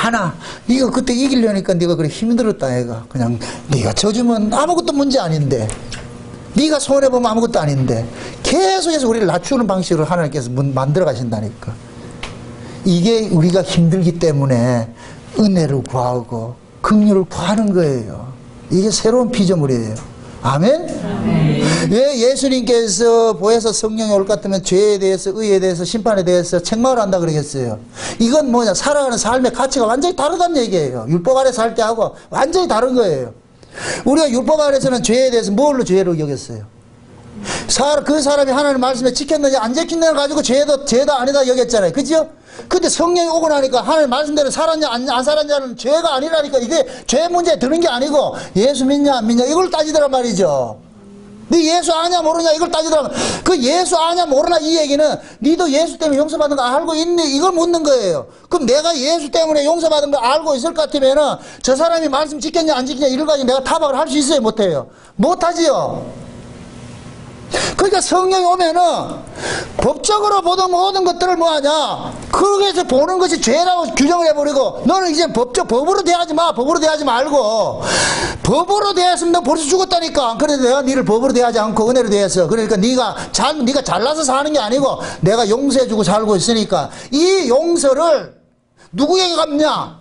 하나 이거 그때 이기려니까 네가 그래 힘들었다 애가. 그냥 네가 져주면 아무것도 문제 아닌데 네가 손해보면 아무것도 아닌데 계속해서 우리를 낮추는 방식으로 하나님께서 만들어 가신다니까. 이게 우리가 힘들기 때문에 은혜를 구하고 긍휼을 구하는 거예요. 이게 새로운 피조물이에요. 아멘? 왜 예수님께서 보혜사 성령이 올 것 같으면 죄에 대해서 의에 대해서 심판에 대해서 책망을 한다 그러겠어요. 이건 뭐냐, 살아가는 삶의 가치가 완전히 다르다는 얘기예요. 율법 아래 살 때하고 완전히 다른 거예요. 우리가 율법 아래서는 죄에 대해서 뭘로 죄를 여겼어요? 그 사람이 하나님 말씀에 지켰느냐 안 지켰느냐 가지고 죄다 아니다 여겼잖아요. 그죠? 근데 성령이 오고 나니까 하나님 말씀대로 살았냐 안 살았냐는 죄가 아니라니까. 이게 죄 문제에 드는 게 아니고 예수 믿냐 안 믿냐 이걸 따지더란 말이죠. 네 예수 아냐 모르냐 이걸 따지더란 말이죠. 그 예수 아냐 모르나 이 얘기는 니도 예수 때문에 용서받은 거 알고 있니 이걸 묻는 거예요. 그럼 내가 예수 때문에 용서받은 거 알고 있을 것 같으면은 저 사람이 말씀 지켰냐 안 지켰냐 이걸 가지고 내가 타박을 할 수 있어요 못해요? 못하지요. 그러니까 성령이 오면은 법적으로 보던 모든 것들을 뭐하냐, 거기에서 보는 것이 죄라고 규정을 해버리고, 너는 이제 법으로 대하지 마. 법으로 대하지 말고, 법으로 대했으면 너 벌써 죽었다니까. 그래도 내가 니를 법으로 대하지 않고 은혜로 대했어. 그러니까 네가 잘나서 사는 게 아니고 내가 용서해주고 살고 있으니까 이 용서를 누구에게 갚냐?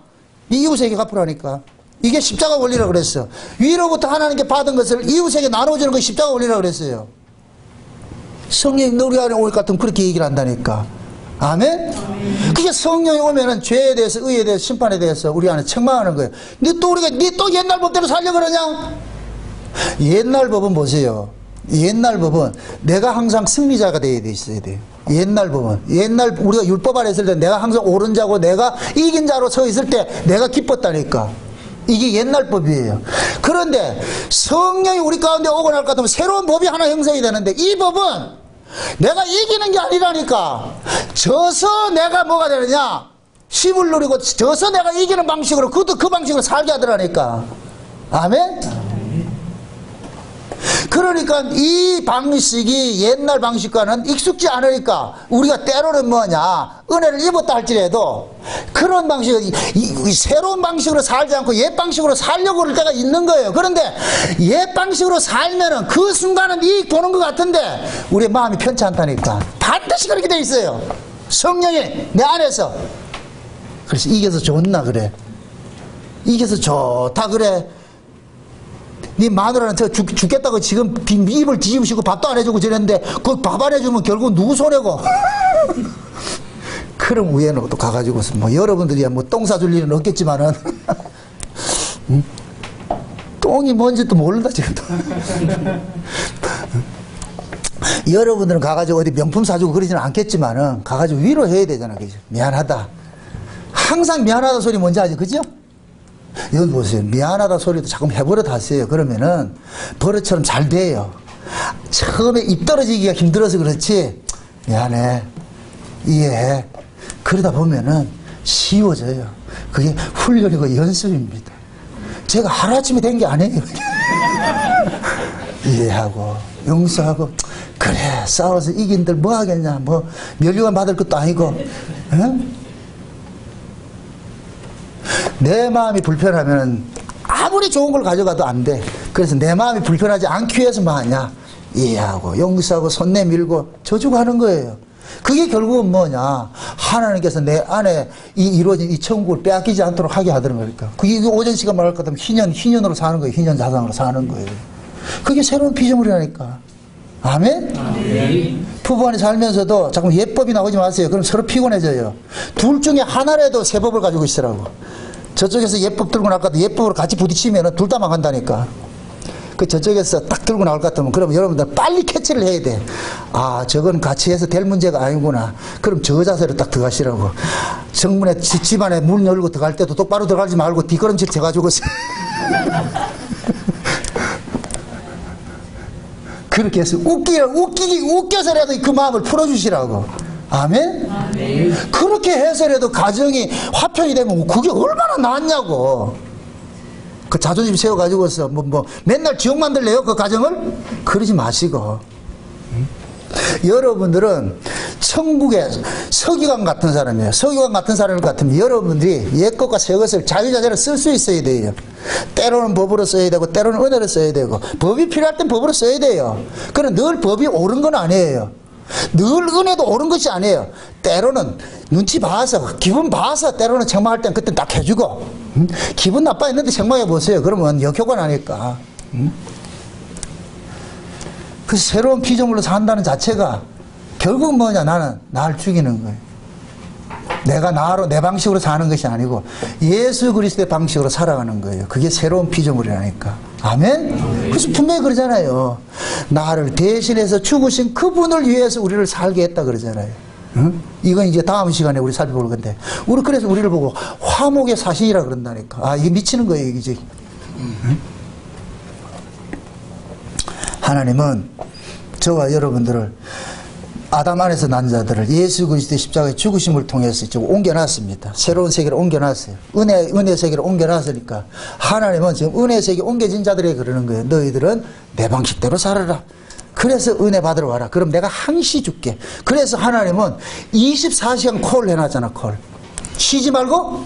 이웃에게 갚으라니까. 이게 십자가 원리라고 그랬어. 위로부터 하나님께 받은 것을 이웃에게 나눠주는 것이 십자가 원리라고 그랬어요. 성령이 우리 안에 올 것 같으면 그렇게 얘기를 한다니까. 아멘? 그게 성령이 오면은 죄에 대해서, 의에 대해서, 심판에 대해서 우리 안에 책망하는 거예요. 니 또 옛날 법대로 살려고 그러냐? 옛날 법은 보세요. 옛날 법은 내가 항상 승리자가 되어야 있어야 돼요. 옛날 법은. 옛날 우리가 율법 아래 있을 때 내가 항상 옳은 자고 내가 이긴 자로 서 있을 때 내가 기뻤다니까. 이게 옛날 법이에요. 그런데 성령이 우리 가운데 오고 날 것 같으면 새로운 법이 하나 형성이 되는데, 이 법은 내가 이기는 게 아니라니까. 져서 내가 뭐가 되느냐, 힘을 누리고 져서 내가 이기는 방식으로, 그것도 그 방식으로 살게 하더라니까. 아멘? 그러니까 이 방식이 옛날 방식과는 익숙지 않으니까 우리가 때로는 뭐냐, 은혜를 입었다 할지라도 그런 방식을 이 새로운 방식으로 살지 않고 옛 방식으로 살려고 그럴 때가 있는 거예요. 그런데 옛 방식으로 살면은 그 순간은 이익 보는 것 같은데 우리의 마음이 편치 않다니까. 반드시 그렇게 돼 있어요. 성령이 내 안에서. 그래서 이겨서 좋나 그래. 이겨서 좋다 그래. 네 마누라는 저 죽겠다고 지금 입을 뒤집으시고 밥도 안 해주고 저랬는데 그 밥 안 해주면 결국 누구 손해고. 그럼 위에는 또 가가지고서 뭐 여러분들이야 뭐 똥 사줄 일은 없겠지만은 똥이 뭔지도 모른다 지금. 여러분들은 가가지고 어디 명품 사주고 그러지는 않겠지만은 가가지고 위로해야 되잖아. 그죠? 미안하다. 항상 미안하다 소리 뭔지 아지? 그죠? 여기 보세요. 미안하다 소리도 자꾸 해버릇 하세요. 그러면은 버릇처럼 잘 돼요. 처음에 입 떨어지기가 힘들어서 그렇지, 미안해, 이해해, 그러다 보면은 쉬워져요. 그게 훈련이고 연습입니다. 제가 하루아침에 된 게 아니에요. 이해하고 용서하고, 그래 싸워서 이긴들 뭐 하겠냐, 뭐 면류관 받을 것도 아니고, 응? 내 마음이 불편하면 아무리 좋은 걸 가져가도 안 돼. 그래서 내 마음이 불편하지 않기 위해서 뭐 하냐, 이해하고 용서하고 손 내밀고 져주고 하는 거예요. 그게 결국은 뭐냐, 하나님께서 내 안에 이루어진 이 천국을 빼앗기지 않도록 하게 하더는 거니까. 그게 오전 시간 말할 것 같으면 희년으로 사는 거예요. 희년 자상으로 사는 거예요. 그게 새로운 피조물이라니까. 아멘? 아멘. 부부간에 살면서도 자꾸 예법이 나오지 마세요. 그럼 서로 피곤해져요. 둘 중에 하나라도 새 법을 가지고 있으라고. 저쪽에서 예법 들고 나올 것 같으면 예법으로 같이 부딪히면 둘 다 망한다니까. 그 저쪽에서 딱 들고 나올 것 같으면 그럼 여러분들 빨리 캐치를 해야 돼. 아, 저건 같이 해서 될 문제가 아니구나. 그럼 저 자세로 딱 들어가시라고. 정문에 집안에 문 열고 들어갈 때도 똑바로 들어가지 말고 뒷걸음질 쳐가지고 그렇게 해서 웃겨서라도 그 마음을 풀어주시라고. 아멘? 아멘. 그렇게 해서라도 가정이 화평이 되면 그게 얼마나 낫냐고. 그 자존심 세워가지고서 맨날 지옥 만들래요? 그 가정을? 그러지 마시고. 여러분들은 천국의 서기관 같은 사람이에요. 서기관 같은 사람 같으면 여러분들이 옛 것과 새 것을 자유자재로 쓸 수 있어야 돼요. 때로는 법으로 써야 되고 때로는 은혜로 써야 되고, 법이 필요할 땐 법으로 써야 돼요. 그럼 늘 법이 옳은 건 아니에요. 늘 은혜도 옳은 것이 아니에요. 때로는 눈치 봐서 기분 봐서 때로는 책망할 땐 그때 딱 해주고, 기분 나빠했는데 책망해 보세요. 그러면 역효과 나니까. 그 새로운 피조물로 산다는 자체가 결국 뭐냐, 나는 나를 죽이는 거예요. 내가 나로 내 방식으로 사는 것이 아니고 예수 그리스도의 방식으로 살아가는 거예요. 그게 새로운 피조물이라니까. 아멘? 그래서 분명히 그러잖아요. 나를 대신해서 죽으신 그분을 위해서 우리를 살게 했다 그러잖아요. 응? 이건 이제 다음 시간에 우리 살펴볼 건데, 우리 그래서 우리를 보고 화목의 사신이라 그런다니까. 아, 이게 미치는 거예요, 이게. 응? 하나님은 저와 여러분들을, 아담 안에서 난 자들을 예수 그리스도의 십자가의 죽으심을 통해서 이쪽 옮겨놨습니다. 새로운 세계로 옮겨놨어요. 은혜 세계로 옮겨놨으니까 하나님은 지금 은혜 세계에 옮겨진 자들에게 그러는 거예요. 너희들은 내 방식대로 살아라. 그래서 은혜 받으러 와라. 그럼 내가 항시 줄게. 그래서 하나님은 24시간 콜 해놨잖아. 콜. 쉬지 말고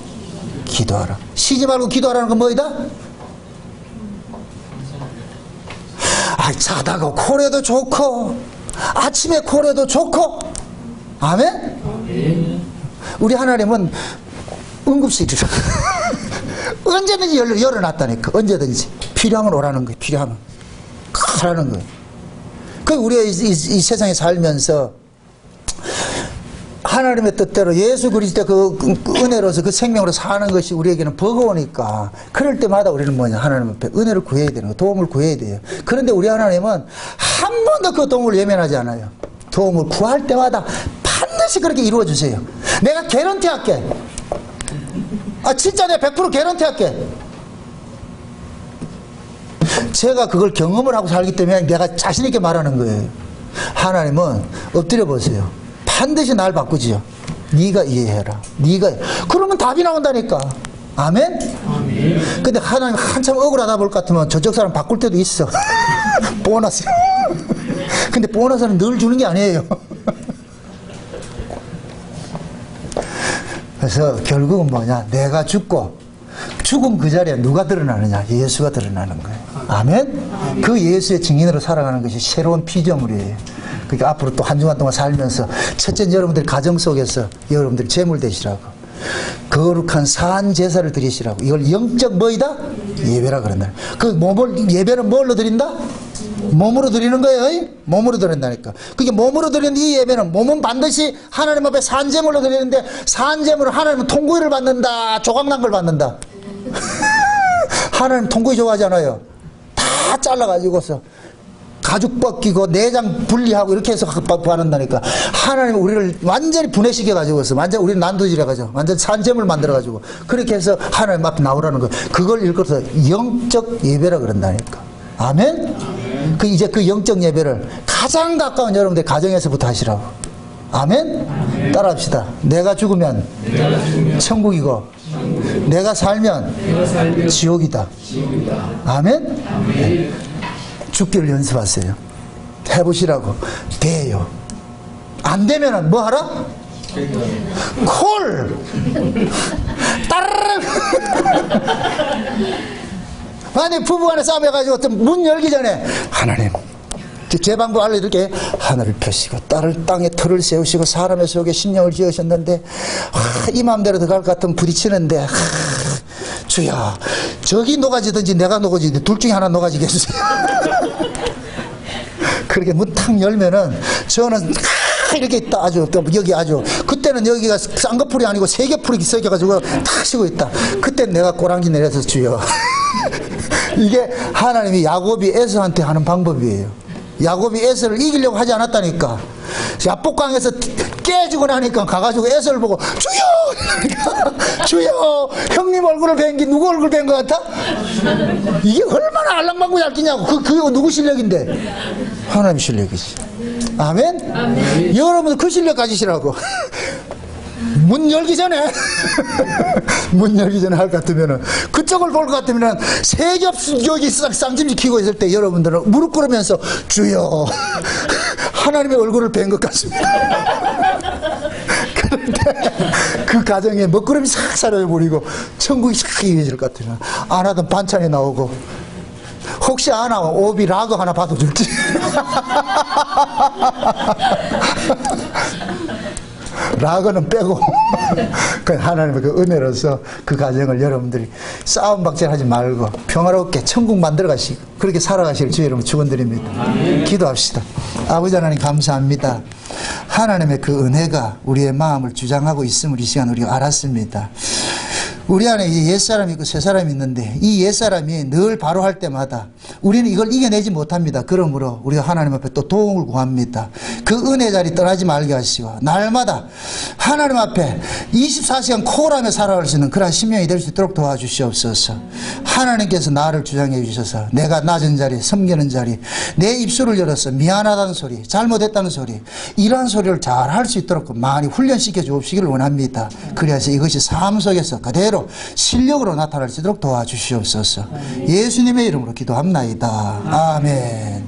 기도하라. 쉬지 말고 기도하라는 건 뭐이다? 자다가 콜해도 좋고 아침에 콜해도 좋고. 아멘? 우리 하나님은 응급실이라 언제든지 열어놨다니까. 언제든지 필요하면 오라는 거예요. 필요하면 가라는 거예요. 그 우리가 이 세상에 살면서 하나님의 뜻대로 예수 그리스도 그 은혜로서 그 생명으로 사는 것이 우리에게는 버거우니까 그럴 때마다 우리는 뭐냐, 하나님 앞에 은혜를 구해야 되는 거, 도움을 구해야 돼요. 그런데 우리 하나님은 한 번도 그 도움을 외면하지 않아요. 도움을 구할 때마다 반드시 그렇게 이루어 주세요. 내가 개런티 할게. 진짜 내가 100% 개런티 할게. 제가 그걸 경험을 하고 살기 때문에 내가 자신 있게 말하는 거예요. 하나님은 엎드려 보세요. 반드시 날 바꾸지요. 네가 이해해라. 그러면 답이 나온다니까. 아멘? 아멘. 근데 하나님 한참 억울하다 볼 것 같으면 저쪽 사람 바꿀 때도 있어. 보너스. 근데 보너스는 늘 주는 게 아니에요. 그래서 결국은 뭐냐, 내가 죽고 죽음 그 자리에 누가 드러나느냐, 예수가 드러나는 거예요. 아멘? 그 예수의 증인으로 살아가는 것이 새로운 피조물이에요. 그러니까 앞으로 또 한 주간 동안 살면서 첫째 여러분들 가정 속에서 여러분들 제물 되시라고, 거룩한 산 제사를 드리시라고. 이걸 영적 뭐이다? 예배라 그런다. 그 예배는 뭘로 드린다? 몸으로 드리는 거예요. 몸으로 드린다니까. 그게 몸으로 드리는 이 예배는, 몸은 반드시 하나님 앞에 산제물로 드리는데, 산제물은 하나님은 통구이를 받는다, 조각난 걸 받는다. 하나님 통구이 좋아하지 않아요. 다 잘라가지고서 가죽 벗기고 내장 분리하고 이렇게 해서 받는다니까. 하나님은 우리를 완전히 분해시켜가지고서, 완전 우리는 난도질해가지고 완전 산재물 만들어가지고 그렇게 해서 하나님 앞에 나오라는 거예요. 그걸 읽어서 영적 예배라 그런다니까. 아멘? 이제 그 영적 예배를 가장 가까운 여러분들 가정에서부터 하시라고. 아멘? 따라합시다. 내가 죽으면 천국이고 내가 살면 지옥이다. 아멘? 네. 죽기를 연습하세요. 해보시라고. 돼요. 안 되면은 뭐 하라? 콜! 따르릉! 만약 부부간에 싸움해가지고 문 열기 전에, 하나님, 제 방법 알려드릴게. 하늘을 펴시고 딸을 땅에 털을 세우시고 사람의 속에 신령을 지으셨는데, 이 마음대로 들어갈 것 같으면 부딪히는데, 주여, 저기 녹아지든지 내가 녹아지든지 둘 중에 하나 녹아지게 해주세요. 그렇게 문 탁 열면은 저는 이렇게 있다. 아주 여기 아주, 그때는 여기가 쌍꺼풀이 아니고 세개풀이 썩여가지고 탁 쉬고 있다. 그때 내가 꼬랑지 내려서 주여. 이게 하나님이 야곱이 에서한테 하는 방법이에요. 야곱이 에서를 이기려고 하지 않았다니까. 야복강에서 깨지고 나니까 가가지고 에서를 보고 주여! 주여! 형님 얼굴을 뵌 게 누구 얼굴 뵌 것 같아? 이게 얼마나 알랑방구 얇기냐고. 그거 누구 실력인데? 하나님 실력이지. 아멘? 아멘. 여러분 그 실력 가지시라고. 문 열기 전에 문 열기 전에 할 것 같으면은, 그쪽을 볼 것 같으면은 세겹 여기 쌍짐지 키고 있을 때 여러분들은 무릎 꿇으면서 주여, 하나님의 얼굴을 뵌 것 같습니다. 그런데 그 가정에 먹구름이 싹 사라져버리고 천국이 싹 이어질 것 같으면, 안 하던 반찬이 나오고, 혹시 안 하면 오비 라거 하나 받아줄지. 라거는 빼고. 하나님의 그 은혜로서 그 가정을 여러분들이 싸움 박질하지 말고 평화롭게 천국 만들어 가시고 그렇게 살아가시길 주의 이름으로 축원드립니다. 기도합시다. 아버지 하나님 감사합니다. 하나님의 그 은혜가 우리의 마음을 주장하고 있음을 이 시간 우리가 알았습니다. 우리 안에 옛사람이 있고 새사람이 있는데, 이 옛사람이 늘 바로 할 때마다 우리는 이걸 이겨내지 못합니다. 그러므로 우리가 하나님 앞에 또 도움을 구합니다. 그 은혜 자리 떠나지 말게 하시고, 날마다 하나님 앞에 24시간 콜하며 살아갈 수 있는 그러한 심령이 될 수 있도록 도와주시옵소서. 하나님께서 나를 주장해 주셔서 내가 낮은 자리, 섬기는 자리, 내 입술을 열어서 미안하다는 소리, 잘못했다는 소리, 이러한 소리를 잘 할 수 있도록 많이 훈련시켜 주옵시기를 원합니다. 그래서 이것이 삶 속에서 그대로 실력으로 나타날 수 있도록 도와주시옵소서. 예수님의 이름으로 기도합나이다. 아멘.